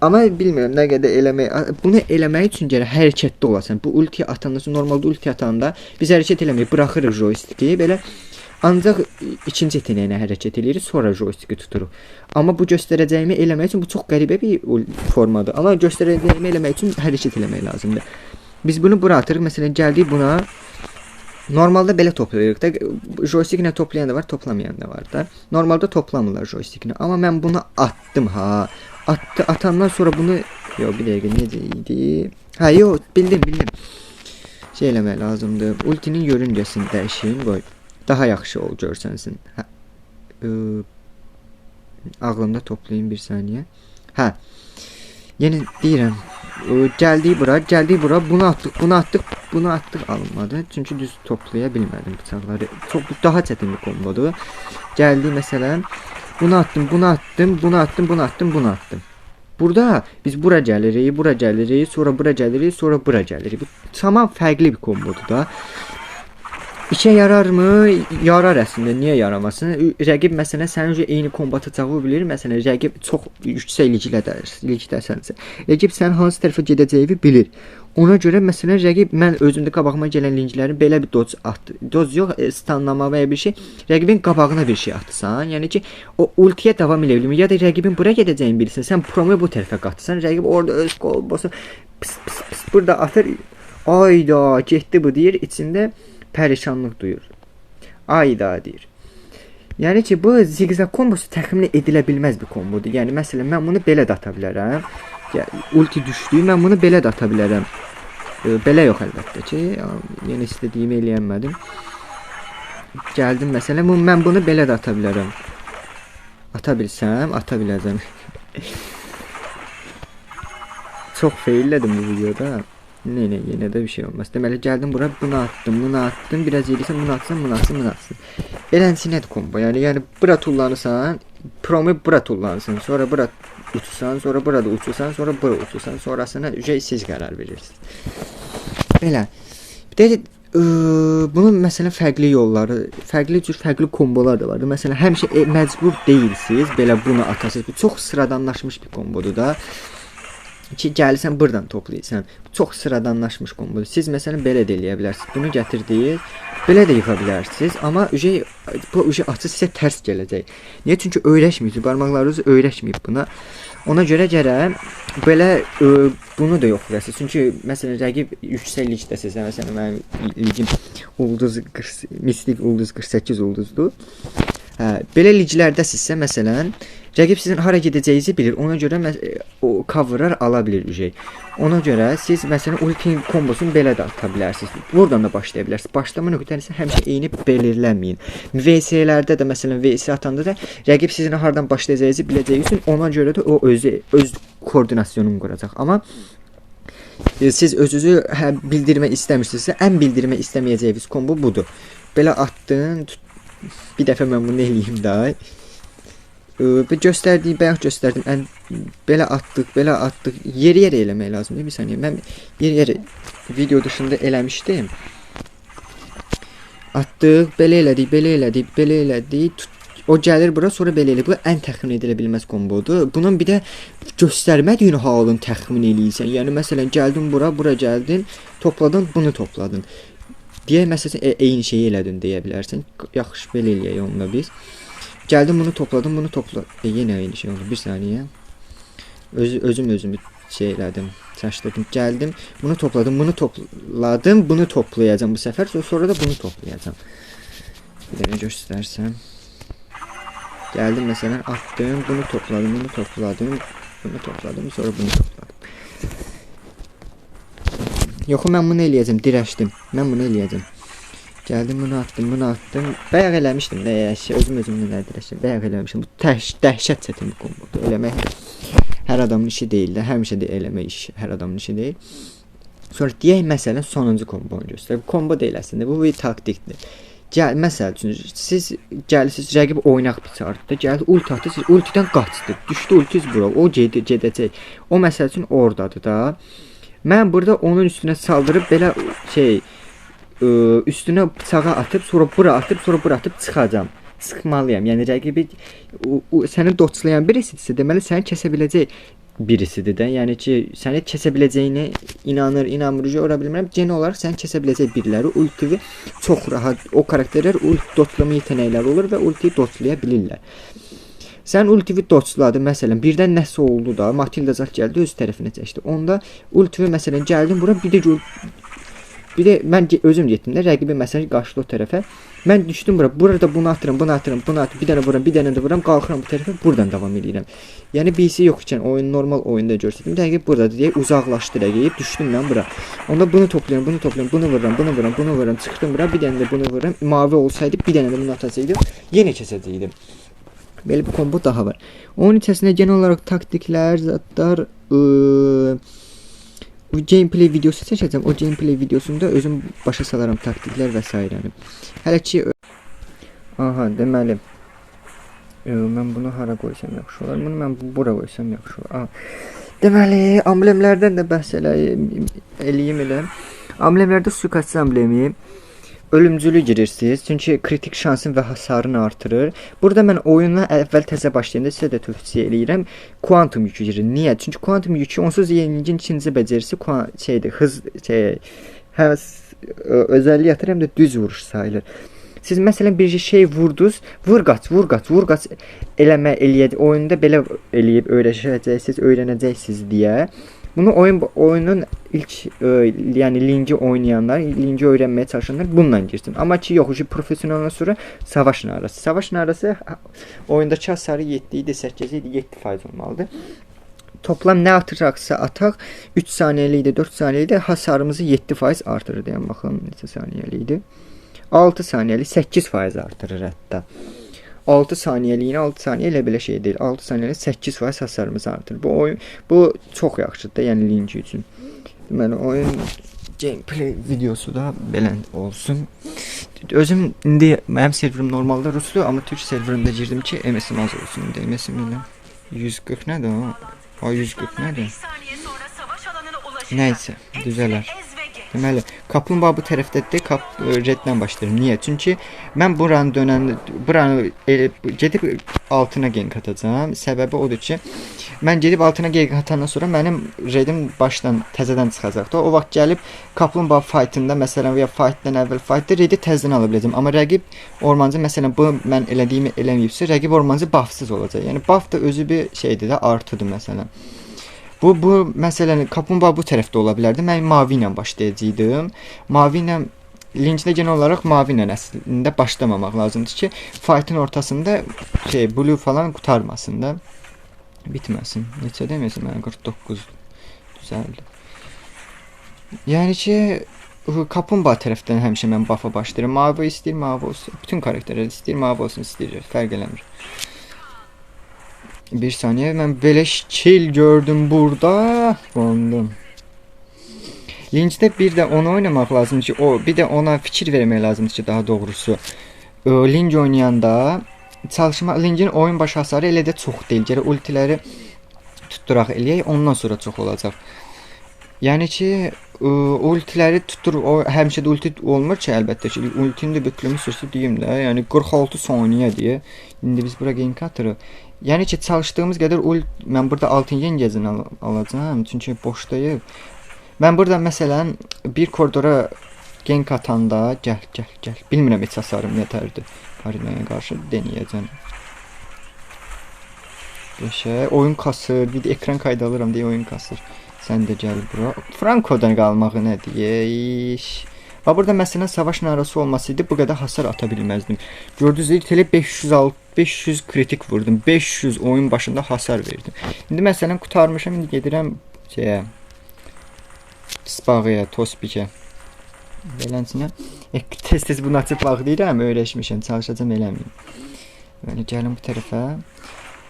Amma bilmirəm nə qədər eləmək. Bunu eləmək üçün gərək hərəkətdə olasan. Bu ultiyə atanda, normalda ulti atanda biz hərəkət eləməyi buraxırıq joystiki belə. Ancaq ikinci yetenəyinə hərəkət edirik, sonra joystiki tuturuq. Amma bu göstərəcəyimi eləmək üçün bu çox qəribə bir formadır. Amma göstərəcəyimi eləmək üçün hərəkət eləmək lazımdır. Biz bunu bura atırıq. Məsələn, gəldik buna. Normalda belə toplayırıq da. Joystiklə toplayan da var, toplamayan da var da. Normalda toplamırlar joystiklə. Amma mən bunu attım ha. Atandan sonra bunu... Yox, bir dəqiqə, necə idi? Hə, yox, bildim. Şey eləmək lazımdır. Ultinin yörüngəsini dəyişin, qoy. Daha yaxşı ol görsənsin. Hə. Ağlımda toplayayım bir saniyə. Hə. Yəni deyirəm, gəldik bura, bunu atdıq, alınmadı. Çünki düz toplaya bilmədim bıçaqları. Çox daha çətin bir kombodur. Gəldik məsələn, bunu attım. Burada biz bura gəlirik, sonra bura gəlirik. Bu tamam fərqli bir kombodur da. İşə yararmı? Yarar əslində. Niyə yaramasın? Rəqib məsələn sənin eyni kombo atacağı bilir. Məsələn, rəqib çox yüksək ligdəsənsə. Rəqib sənin hansı tərəfə gedəcəyini bilir. Ona görə məsələn rəqib mən özümdə qabağıma gələn linklərin belə bir dodge atdı. Dodge yox, stanlama və ya bir şey. Rəqibin qabağına bir şey atsan, yəni ki o ultiyə davam edə bilmir. Ya da rəqibin bura gedəcəyini bilirsən. Sən promo bu tərəfə qatsan, rəqib orada öz kombosu pis burada atır. Ayda, getdi bu deyir, içində pərişanlıq duyur. Ayda deyir. Yəni ki, bu zigzag kombosu təxmin edilə bilməz bir kombodur. Yəni, məsələn, mən bunu belə də ata bilərəm. Ulti düşdü, mən bunu belə də ata bilərəm. Belə yox əlbəttə ki. Yəni, istədiyimi eləyənmədim. Gəldim məsələn, mən bunu belə də ata bilərəm. Ata bilsəm, ata biləcəm. Çox feillədim bu videoda. Yenə də bir şey olmaz. Deməli gəldim bura, bunu attım, biraz yedirsən, bunu atsın. Beləncə kombo. Yəni bura tullanırsan, promu bura tullanırsan, sonra bura uçursan, sonra burada uçursan, sonra bura uçursan, sonrasına siz qərar verirsiniz. Belə. Bir də bunun məsələn fərqli yolları, fərqli kombolar da var. Məsələn, həmişə məcbur deyilsiniz belə bunu atasınız. Bu çox sıradanlaşmış bir kombodur da. Ki gəlirsən burdan toplayırsan. Çox sıradanlaşmış kombodur. Siz məsələn belə də eləyə bilərsiniz. Bunu gətirdiniz, belə də yıxa bilərsiniz, amma bu açı sizə tərs gələcək. Niyə? Çünki öyrəşməyib, barmaqlarınız öyrəşməyib buna. Ona görə gərək belə bunu da yoxlayasınız. Çünki məsələn rəqib yüksək ligdəsinizsə, məsələn mənim ligim mistik ulduz 48 ulduzdur. Belə liglərdəsinizsə məsələn rəqib sizin hara gedəcəyinizi bilir. Ona görə o coverlar ala bilir ücey. Ona görə siz məsələn ulti kombosunu belə də ata bilərsiniz. Buradan da başlaya bilərsiniz. Başlama nöqtəsi həmişə eyni belirləməyin. VS-lərdə də məsələn VS atanda da rəqib sizin hardan başlayacağınızı biləcəyi üçün ona görə də o öz koordinasyonunu quracaq. Amma siz özünüzü bildirmək istəmirsinizsə, ən bildirmək istəməyəcəyiniz kombo budur. Belə atdın, bir dəfə mən bunu eləyim də. Bayaq göstərdim. Belə atdıq. Yeri eləmək lazımdır. Bir saniyə. Mən yeri video dışında eləmişdim. Atdıq, belə elədik. O gəlir bura, sonra belə elə. Bu ən təxmin edilə bilməz kombodur. Bunun bir də göstərmədiyin halın təxmin eləyirsən. Yəni məsələn gəldin bura gəldin, topladın, bunu topladın. Deyək məsələn eyni şeyi elədin deyə bilərsən. Yaxşı, belə eləyək onunla biz. Gəldim bunu topladım. Yenə eyni şey oldu. Bir saniyə. Özümü şey elədim. Çaşdırdım. Gəldim, bunu topladım. Bunu toplayacağam bu səfər. Sonra da bunu toplayacağım. Bir də göstərsəm. Gəldim məsələn atdım, bunu topladım. Sonra bunu topladım. Yox, mən bunu eləyəcəm, dirəşdim. Mən bunu eləyəcəm. Gəldim, bunu atdım. Bayaq eləmişdim də, özümdən dirəşdim. Bayaq eləmişdim. Bu dəhşət çətin bir kombodur. Eləmək hər adamın işi deyil də, həmişə də eləmək hər adamın işi deyil. Sonra deyək məsələn sonuncu kombonu göstərək. Kombo deyil əslində, bu bir taktikdir. Məsəl üçün siz gəlirsiniz, rəqib oynaq biçardı. Gəldi ulti atdı, siz ultidən qaçdı. Düşdü ultiz bura. O gedəcək. O məsəl üçün ordadır da. Mən burada onun üstünə saldırıb belə üstünə bıçağı atıb, sonra bura atıb çıxacam. Sıxmalıyam. Yəni rəqibi səni doçlayan birisidirsə, deməli səni kəsə biləcək birisidir də. Yəni ki, səni kəsə biləcəyinə inanmır, ora bilmirəm. Genel olaraq səni kəsə biləcək biriləri ultivi çox rahat, o karakterlər ulti doçlama yetenəkləri olur və ultiyi doçlaya bilirlər. Sən ultivi doçladın, məsələn, birdən nəsə oldu da, Matilda zat gəldi, öz tərəfinə çəkdi. Onda ultivi məsələn gəldim bura, bir də mən özüm getdim də, rəqibi məsələn qaçdı o tərəfə. Mən düşdüm bura, burada bunu atıram, bir dənə də vuram, qalxıram bu tərəfə, buradan davam edirəm. Yəni birisi yox ikən normal oyunda göstərdim. Rəqib buradadır deyə uzaqlaşdı rəqib, düşdüm mən bura. Onda bunu toplayıram, bunu vururam, çıxdım bura, bir dənə də bunu vururam. Mavi olsaydı, bir dənə də bunu atacaqdım, yenə kəsəcəkdim. Belə bir kombo daha var. Onun içərisində genel olaraq taktiklər, zatlar, gameplay videosu çəkəcəm. O gameplay videosunda özüm başa salaram taktiklər və s. Hələ ki deməli mən bunu hara qoysam yaxşı olar? Bunu mən bura qoysam yaxşı olar. Deməli, amblemlərdən də bəhs eləyim elə. Amblemlərdə suikastçı amblemi ölümcülü girirsiniz. Çünki kritik şansın və hasarını artırır. Burada mən oyuna əvvəl təzə başlayanda sizə də tövsiyə eləyirəm. Quantum yükü girir. Niyə? Çünki quantum yükü onsuz yenilgin ikinci bəcerisi özəlliyi atır, həm də düz vuruş sayılır. Siz məsələn bir şey vurdunuz, vur qaç oyunda belə eləyib öyrənəcəksiniz deyə. Bunu oyunun ilk yəni linki oynayanlar, linki öyrənməyə çalışanlar bununla girsin. Amma ki yox, professionaldan sonra savaş narası. Savaş narası oyundakı hasarı 7 idi, 8 idi, 7% olmalıdır. Toplam nə atacaqsa ataq 3 saniyəli idi, 4 saniyəli idi, hasarımızı 7% artırır deyəm. Baxın neçə saniyəli idi. 6 saniyəlik 8% artırır hətta. 6 saniyəliyinə 6 saniyə elə belə şey deyil. 6 saniyəlik 8% hasarımız artır. Bu çox yaxşıdır, yəni link üçün. Deməli oyun gameplay videosu da belə olsun. Özüm indi mənim serverim normalda ruslu, amma türk serverində girdim ki, MS'im az olsun. İndi MS'im ilə 140 nədir o? O 140 nədir? Nəysə, düzələr. Deməli, kaplumbağa bu tərəfdədir, reddən başlayırım. Niyə? Çünki mən buranı gedib altına gank atacağam. Səbəbi odur ki, mən gedib altına gank atandan sonra mənim redim başdan təzədən çıxacaqdı. O vaxt gəlib kaplumbağa fightında, məsələn, ya fightdan əvvəl fightda redi təzədən ala biləcəm. Amma rəqib ormancı, məsələn, bu mən elədiyimi eləməyibsə, rəqib ormancı buffsız olacaq. Yəni buff da özü bir şeydir də, artıdır məsələn. Bu məsələn kaplumbağa bu tərəfdə ola bilərdi. Mən mavi ilə başlayacaqdım. Mavi ilə linkdə genel olaraq mavi ilə əslində başlamamaq lazımdır ki, fight'ın ortasında blue falan qurtarmasın da. Bitməsin. Neçə deməsin, mən 49 düzəldi. Yəni ki, kaplumbağa tərəfdən həmişə mən buffa başlayıram. Mavi istəyir, mavi olsun. Bütün karakterlər istəyir, mavi olsun, istəyir. Fərq eləmir. Bir saniye, mən belə şəkil gördüm burada. Qondum. Linkdə bir də onu oynamaq lazımdır ki, bir də ona fikir vermək lazımdır ki, daha doğrusu. Link oynayanda linkin oyun başı hasarı elə də çox deyil. Gərək ultiləri tutturaq eləyək, ondan sonra çox olacaq. Yəni ki, ultiləri tuttur, həmişə də ulti olmur ki, əlbəttə ki, ultini də bütlümü sözü deyim də, yəni 46 saniyə deyə. İndi biz bura gank atırıq. Yəni ki, çalışdığımız qədər mən burada altın yengəcini alacağım, çünki boşdayıb. Mən burada məsələn bir koridora gank atanda, gəl. Bilmirəm heç hasarım yetərdi. Karinaya qarşı denəyəcəm. Qəşəng, oyun kasır, bir də ekran kaydı alıram deyə oyun kasır. Sən də gəl bura. Frankodan qalmağı nə deyiş? Və burada məsələn savaş narası olmasaydı bu qədər hasar ata bilməzdim. Gördünüz, elə 500 kritik vurdum. 500 oyun başında hasar verdim. İndi məsələn qutarmışam, indi gedirəm Spağıya, Tospikə. Belənsinə. Tez-tez bunu açıb bağlayıram, öyrəşmişəm, çalışacağam eləməyim. Böyle gəlin bu tərəfə.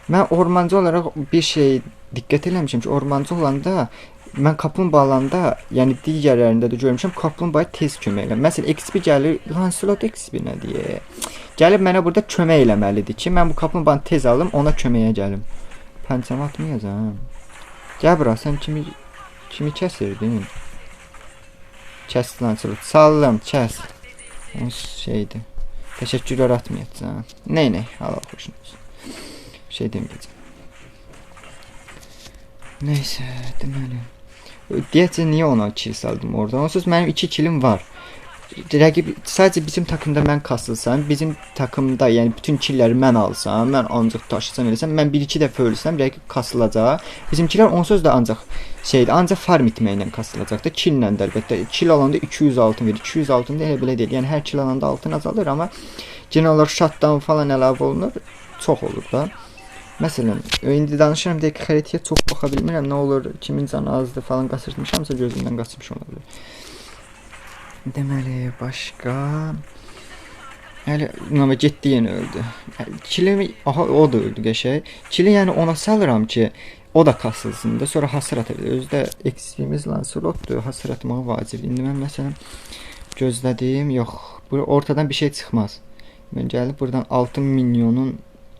Mən ormancı olaraq bir şey diqqət eləmişəm ki, ormancı olanda mən kaplumbağalanda, yəni digərlərində də görmüşəm, kaplumbağaya tez kömək elə. Məsələn, XP gəlir, Lancelot XP nə deyə? Gəlib mənə burada kömək eləməlidir ki, mən bu kaplumbağanı tez alım, ona köməyə gəlim. Pəncəmə atmayacağam. Gəl bura, sən kimi kəsirdin? Kəs Lancelot, sallım, kəs. O şeydir. Təşəkkürlər atmayacağam. Nə, Allah xoşunuz. Şey deməyəcəm. Neyse, deməli. Deyəcək, niyə ona kill saldım orada? Onsuz mənim 2 killim var. Rəqib sadəcə bizim takımda mən kasılsam, bizim takımda, yəni bütün killəri mən alsam, mən ancaq daşısam eləsəm, mən 1-2 dəfə ölsəm, rəqib kasılacaq. Bizimkilər onsuz da ancaq ancaq farm etməklə kasılacaq da, killə də əlbəttə. Kill alanda 200 altın verir. 200 altın da elə belə deyil. Yəni hər kill alanda altın azalır, amma genel olaraq shutdown falan əlavə olunur, çox olur da. Məsələn, indi danışıram deyə ki, xəritəyə çox baxa bilmirəm, nə olur, kimin canı azdır falan qaçırtmışamsa gözümdən qaçmış ola bilər. Deməli, başqa... Hələ, getdi yenə öldü. Kilimi, o da öldü qəşəng. Kili yəni ona salıram ki, o da kasılsın da, sonra hasar ata bilir. Özdə eksiyimiz Lancelotdur, hasar atmağı vacib. İndi mən məsələn gözlədim, yox, ortadan bir şey çıxmaz. Mən gəlib buradan 6 milyonun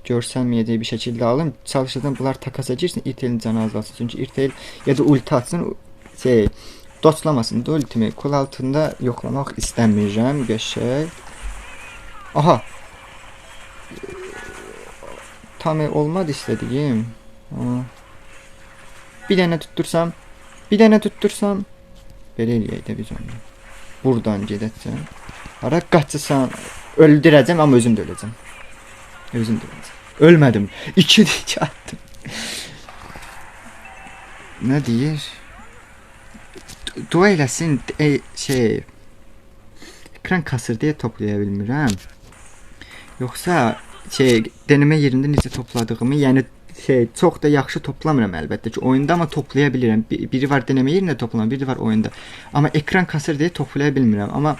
görsənməyəcək bir şəkildə alım. Çalışacağım bunlar takasa girsin, İrtel'in canı azalsın. Çünki İrtel ya da ulti atsın, doçlamasın da ultimi. Kul altında yoxlamaq istəmirəm, qəşəng. Aha. Tam olmadı istədiyim. Bir dənə tuttursam, belə eləyək də biz onu. Buradan gedəcəm. Ara qaçırsan, öldürəcəm, amma özüm də öləcəm. Ölmədim. 2 attım. Nə deyir? Dua eləsin, ekran kasır deyə toplaya bilmirəm. Yoxsa denəmə yerində necə topladığımı, yəni çox da yaxşı toplamıram əlbəttə ki, oyunda, amma toplaya bilirəm. Biri var denəmə yerində toplanan, biri var oyunda. Amma ekran kasır deyə toplaya bilmirəm. Amma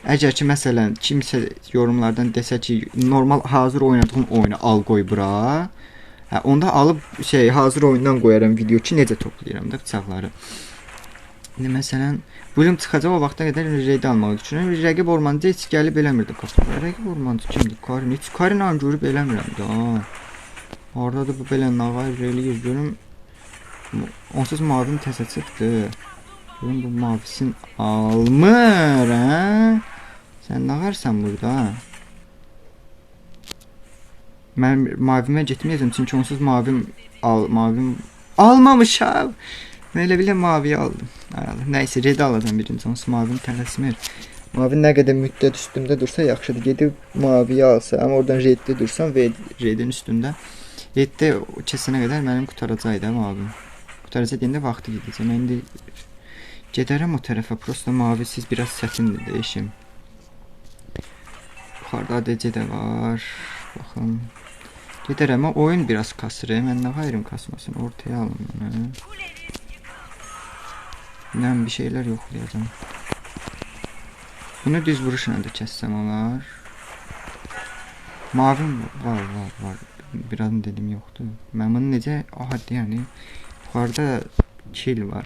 əgər ki, məsələn, kimsə yorumlardan desə ki, normal hazır oynadığım oyunu al qoy bura, onda alıb hazır oyundan qoyaram video ki, necə toplayıram da bıçaqları. İndi məsələn, bölüm çıxacaq o vaxta qədər raid almağı düşünürəm. Rəqib ormancı heç gəlib eləmirdi qapıda. Rəqib ormancı kimdir? Karin. Heç Karin'ı görüb eləmirəm da. Orada da bu belə nağay eləyir. Görüm. Onsuz mavim təsə çıxdı. Görüm bu mavisin almır, hə? Sən nağarsan burada. Mən mavimə getməyəcəm çünki onsuz mavim almamışam. Mən elə bilə maviyi aldım. Nəysə, redi alacam birinci, onsuz mavim tələsmir. Mavi nə qədər müddət üstümdə dursa yaxşıdır. Gedib maviyi alsa, amma oradan reddə dursam redin üstündə. Reddə keçənə qədər mənim qutaracaq da mavim. Qutaracaq deyəndə vaxtı gedəcəm. Mən indi gedərəm o tərəfə. Prosta mavisiz biraz çətindir də işim. Yuxarıda ADC də var. Baxın. Gedərəm, amma oyun biraz kasır. Mən nə xayrım kasmasın. Ortaya alın onu. Mən bir şeylər yoxlayacağım. Bunu düz vuruşla da kəssəm olar. Mavim var. Birazını dedim yoxdur. Mən bunu necə? Aha, yəni yuxarıda kill var.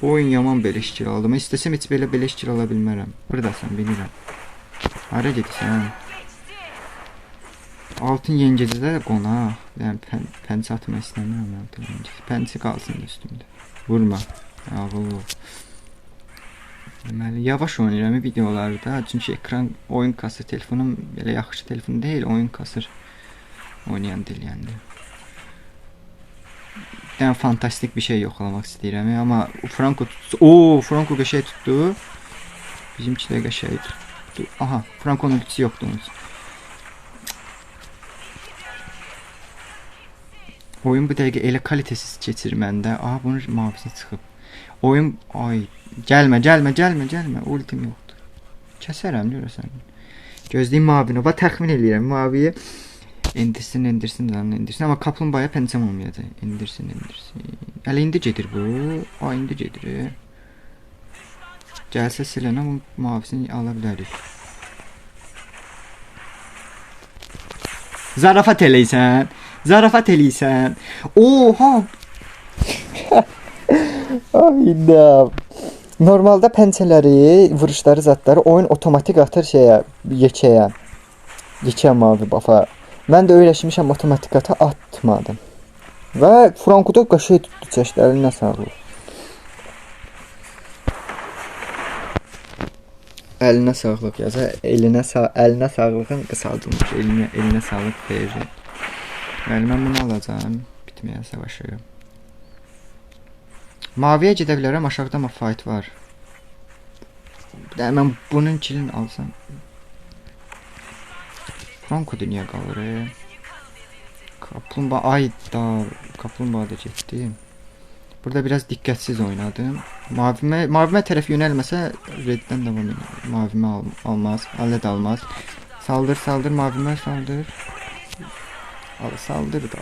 Bu oyun yaman beleş kill aldım. İstəsəm heç belə beleş kill ala bilmərəm. Buradasan, bilirəm. Hara gedirsən? Altın yengəcədə qonaq. Yəni pəncə atmaq istəmirəm altın yengəcə. Pəncə qalsın üstümdə. Vurma. Ağıllı ol. Deməli, yavaş oynayıram videolarda. Çünki ekran oyun kasır. Telefonum belə yaxşı telefon deyil, oyun kasır. Oynayan diləyəndə. Yəni fantastik bir şey yoxlamaq istəyirəm. Amma Franco tutdu. Franco qəşəy tutdu. Bizimki də qəşəy tutdu. Aha, Franco'nun ultisi yoxdur. Oyun bu dəqiqə elə kalitəsiz keçir məndə. Aha, bunun mavisi çıxıb. Oyun, gəlmə, ultim yoxdur. Kəsərəm, görəsən. Gözləyim mavini, təxmin eləyirəm, maviyi endirsin, amma kaplumbağaya pəncəm olmayacaq. Endirsin. Hələ indi gedir bu, indi gedir. Gəlsə Selena bu mavisini ala bilərik. Zarafat eləysən. Oha! Ayda. Normalda pençələri, vuruşları, zatları oyun otomatik atır yekəyə mavi bafa. Mən də öyrəşmişəm, otomatik atmadım. Və Franco da qəşəy tutdu çəşdi, əlinə sağlıq. Əlinə sağlıq yazar, əlinə sağlığın qısaldılmış, əlinə sağlıq verir. Yəni mən bunu alacağım, bitməyə savaşı. Maviyə gedə bilərəm, aşağıda amma fight var. Mən bunun kilini alsam. Franco dünya qalır. Kaplumbağa da getdi. Burada biraz diqqətsiz oynadım. Mavimə tərəf yönəlməsə reddən davam edir. Mavimə almaz, Aled almaz. Saldır, mavimə saldır. Saldır da.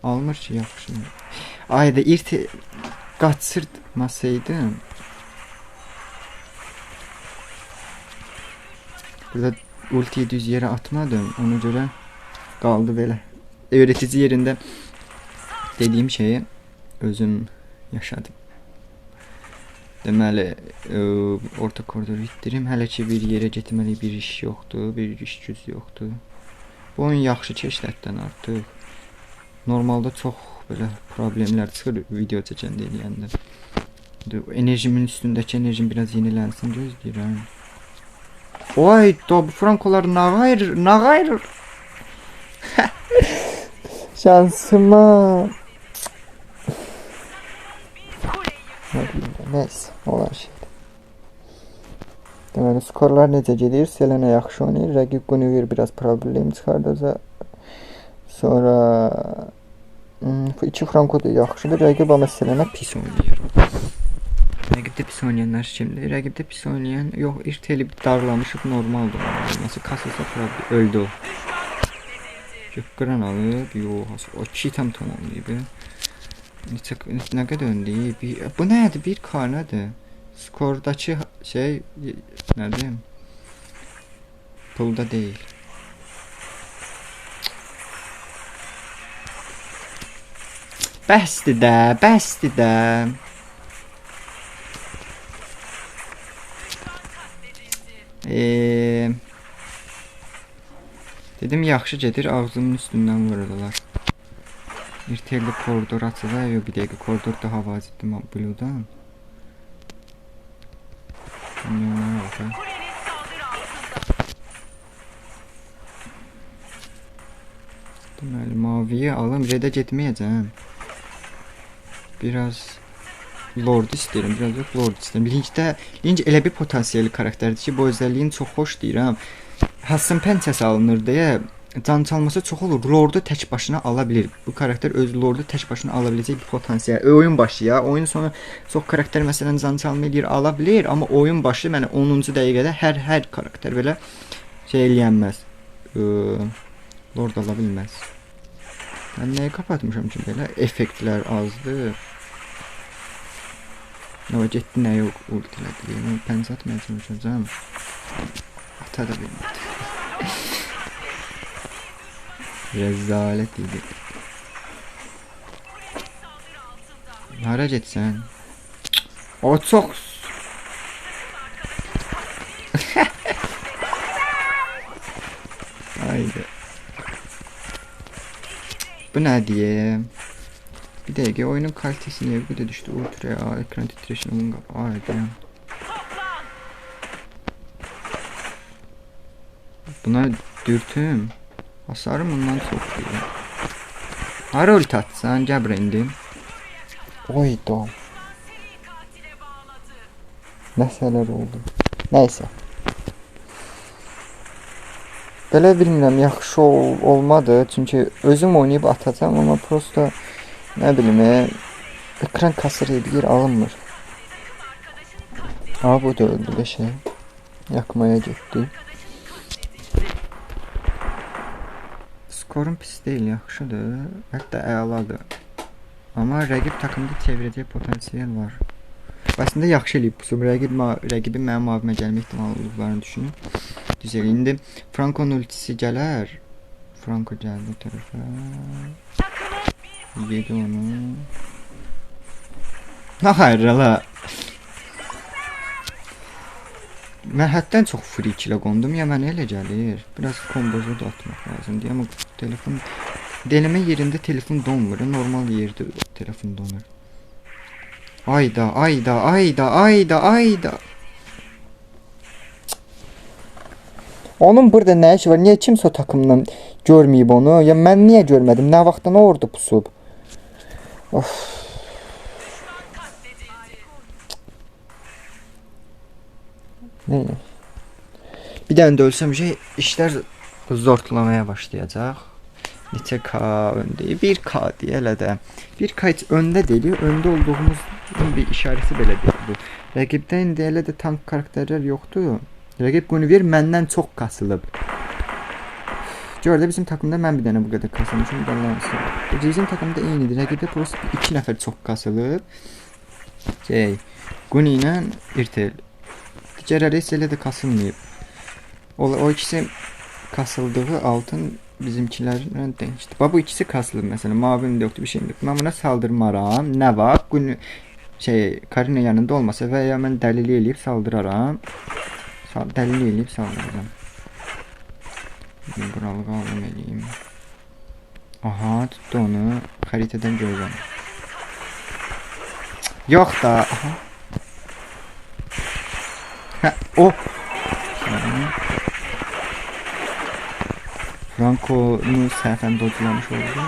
Almır ki, yaxşı. Ayda irti qaçırmasaydım. Burada ultiyi düz yerə atmadım. Ona görə qaldı belə. Öğretici yerində dediyim şeyi özüm yaşadım. Deməli, orta koridoru itdirim. Hələ ki bir yerə getməli bir iş yoxdur, bir iş güc yoxdur. Bu oyun yaxşı keçdətdən artıq. Normalda çox belə problemlər çıxır video çəkəndə eləyəndə. Enerjimin üstündəki enerjim biraz yenilənsin gözləyirəm. Bu Frankolar nə qayır? Şansıma. Neyse, olan şeydir. Deməli, skorlar necə gedir? Selena yaxşı oynayır. Rəqib Guinevere biraz problem çıxardacaq. Sonra iki Franco da yaxşıdır. Rəqib amma Selena pis oynayır. Rəqibdə pis oynayanlar kimdir? Rəqibdə pis oynayan, yox, irtelib darlamışıq, normaldır. Nasıl kasılsa öldü o. Qıran alıb, yox, o 2 tam tamamlayıb. Nə qədər öndü? Bu nədir? 1K nədir? Skordakı şey nədir? Pulda deyil. Bəsdir də, bəsdir də. Dedim yaxşı gedir, ağzımın üstündən vururlar. Bir telli koridor açılır, yox bir dəqiqə koridor daha vacibdir Blue'dan. Deməli, maviyi alım, red'e getməyəcəm. Biraz Lord istəyirəm, biraz yox Lord istəyirəm. Lynch elə bir potansiyeli karakterdir ki, bu özəlliyini çox xoş deyirəm. Hasan pençəsi alınır deyə can çalması çox olur. Lord'u tək başına ala bilir. Bu karakter öz Lord'u tək başına ala biləcək bir potansiyel. Oyun başı ya. Oyun sonu çox karakter məsələn can çalma eləyir, ala bilir, amma oyun başı mənə 10-cu dəqiqədə hər karakter belə şey eləyənməz. Lord ala bilməz. Mən nəyi kapatmışam ki belə? Effektlər azdır. Nə getdi, nə yox ultilədi. Pəncə atmayacam hocam. Ata da bilmədi. Rezalet idi. Hara getsən? O çox. Haydi. Bu nə diye? Bir dəqiqə oyunun kalitesi niyə bir də düşdü? Ultraya, ekran titreşimi aydı. Buna dürtüm. Hasarım ondan çox deyil. Hara ulti atsan, gəbr indim. Oyda. Nəsələr oldu. Nəysə. Belə bilmirəm, yaxşı olmadı. Çünki özüm oynayıb atacağım, amma prosta nə bilim, ekran kasır edir, alınmır. Aa, bu da öldü be şey. Yakmaya getdi. Skorum pis deyil, yaxşıdır. Hətta əladır. Amma rəqib takımda çevirəcək potansiyel var. Əslində yaxşı eləyib bu. Rəqibin mənim mavimə gəlmə ehtimalı olduqlarını düşünün. Düzəl, indi Franco'nun ultisi gələr. Franco gəldi o tərəfə. Yedi onu. Hayır la. Mən həddən çox freak ilə qondum ya, mən elə gəlir. Biraz kombozu da atmaq lazımdır. Amma telefon deneme yerində telefon donmur. Normal yerdə telefon donur. Ayda, ayda, ayda, ayda, ayda. Onun burada nə işi var? Niyə kimsə o takımdan görməyib onu? Ya mən niyə görmədim? Nə vaxtdan orada pusub? Of. Ne? Bir dənə də ölsəm şey, işlər zortlamaya başlayacaq. Neçə K öndə? 1K deyə elə də. 1K heç öndə deyil, öndə olduğumuzun bir işarəti belə deyil bu. Rəqibdə indi elə də tank karakterlər yoxdur. Rəqib Guinevere məndən çox kasılıb. Gördü bizim takımda mən bir dənə bu qədər kasılmışım. Bizim takımda eynidir. Rəqibdə prosta 2 nəfər çox kasılıb. Guni ilə Irtel. Digərləri isə elə də kasılmayıb. O ikisi kasıldığı altın bizimkilərlə denkdir. Bu ikisi kasılıb məsələn. Mavim də yoxdur, bir şeyim yoxdur. Mən buna saldırmaram. Nə var? Karina yanında olmasa və ya mən dəlili eləyib saldıraram. Dəlili eləyib saldıracam. Buralığı alım eləyim. Aha, tutdu onu. Xəritədən görürəm. Yox da. Aha. Hə, o. Franco'nu səhvən dodulamış oldu.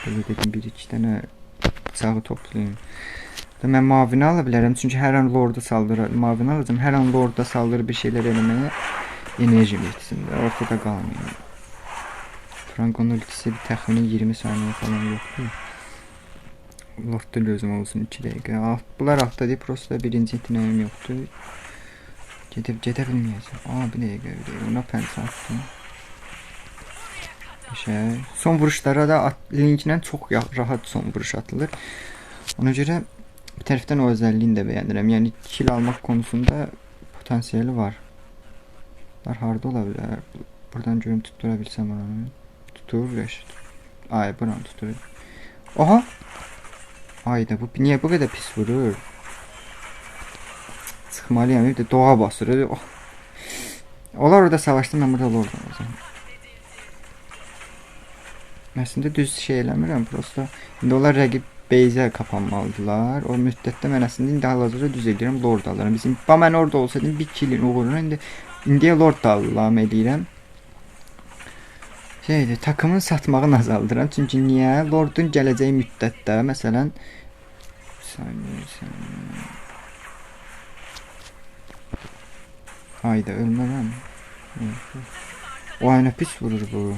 Böyle dedim, bir-iki dənə bıçağı toplayayım. Mən mavini ala bilərəm, çünki hər an Lord'a saldırır. Mavini alacağım, hər an Lord'a saldırır bir şeylər eləməyə enerjim yetsin də, ortada qalmayayım. Franco'nun ultisi bir təxmini 20 saniyə falan yoxdur. Lord'da gözüm olsun 2 dəqiqə. Bunlar altda deyil, prosta birinci itinəyim yoxdur. Gedə bilməyəcəm. Bir dəqiqə, ona pəncə attım. Son vuruşlara da linklə çox rahat son vuruş atılır. Ona görə bir tərəfdən o özelliğini də bəyənirəm. Yəni kill almaq konusunda potansiyeli var. Harda ola bilər? Buradan görüm tuttura bilsəm onu. Tutur reşit. Ay, buranı tutur. Aha. Ayda bu niyə bu qədər pis vurur? Çıxmalıyam, bir də doğa basır. Oh. Onlar orada savaşdı, mən burada olurdum o zaman. Əslində düz şey eləmirəm, prosta. İndi onlar rəqib beyzə kapanmalıdılar. O müddətdə mən əslində indi hal-hazırda düz edirəm, lord alıram. Bizim mən orada olsaydım bir killin uğruna indiyə lord da alıram edirəm. Takımın satmağını azaldıram. Çünki niyə? Lordun gələcəyi müddətdə, məsələn, ayda ölmərəm. O aynı pis vurur bu.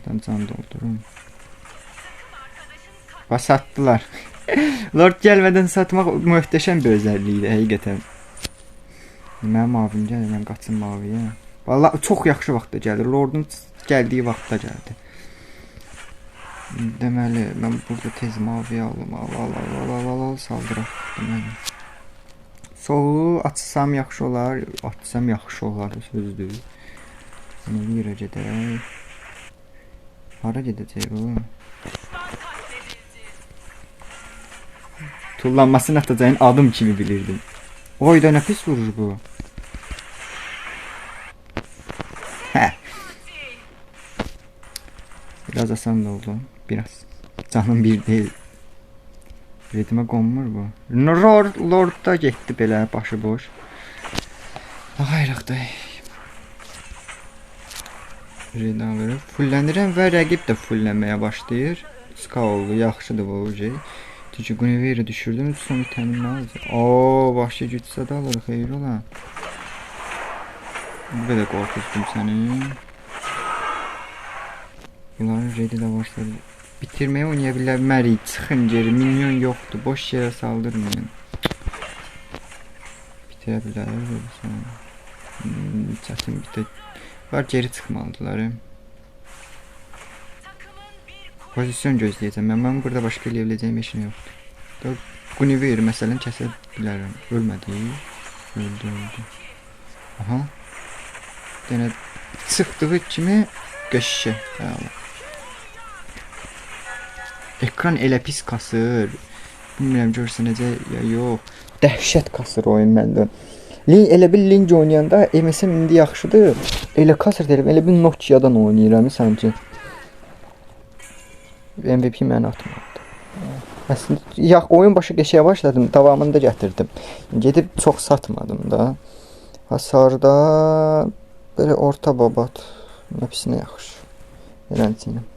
Can doldurum. Və satdılar. Lord gəlmədən satmaq möhtəşəm bir özəlliyidir həqiqətən. Mənim mavim gəlir, mən qaçım maviyə. Vallahi çox yaxşı vaxtda gəlir. Lordun gəldiyi vaxtda gəldi. Deməli, mən burada tez maviyə alım. Al, saldıraq. Deməli. Solu açsam yaxşı olar, açsam yaxşı olar sözdür. Bunu yerə gedək. Hara gedəcək o? Tullanmasını atacağın adım kimi bilirdim. Oyda nə pis vurur bu? Hə. Biraz asan da oldu. Biraz. Canım bir deyil. Redimə qonmur bu. Lord da getdi belə başı boş. Ağayrıq da. Reda verib fullənirəm və rəqib də fullənməyə başlayır. Skaolu yaxşıdır bu şey. Çünki Guinevere düşürdüm, son itəmin nə olacaq? Ooo, vahşi gücsə də alır, xeyir ola. Bu qədər qorxuzdum səni. Bunların redi də varsa bitirməyə oynaya bilmərik. Çıxın geri, minyon yoxdur, boş yerə saldırmayın. Bitirə bilər. Çətin bitək. Var geri çıxmalıdılar. Pozisyon gözləyəcəm. Mən burada başqa eləyə biləcəyim işim yoxdur. Guinevere məsələn kəsə bilərəm. Ölmədi. Öldü. Aha. Yenə çıxdığı kimi qəşşə. Ekran elə pis kasır. Bilmirəm görsən necə ya yox. Dəhşət kasır oyun məndə. Elə bir Link oynayanda MSM indi yaxşıdır. Elə kasır deyirəm, elə bir Nokia'dan oynayıram sanki. MVP məni atmadı. Əslində oyun başı qəşəyə başladım, davamında gətirdim. Gedib çox satmadım da. Hasarda belə orta babat. Hepsine yaxşı. Elənciyəm.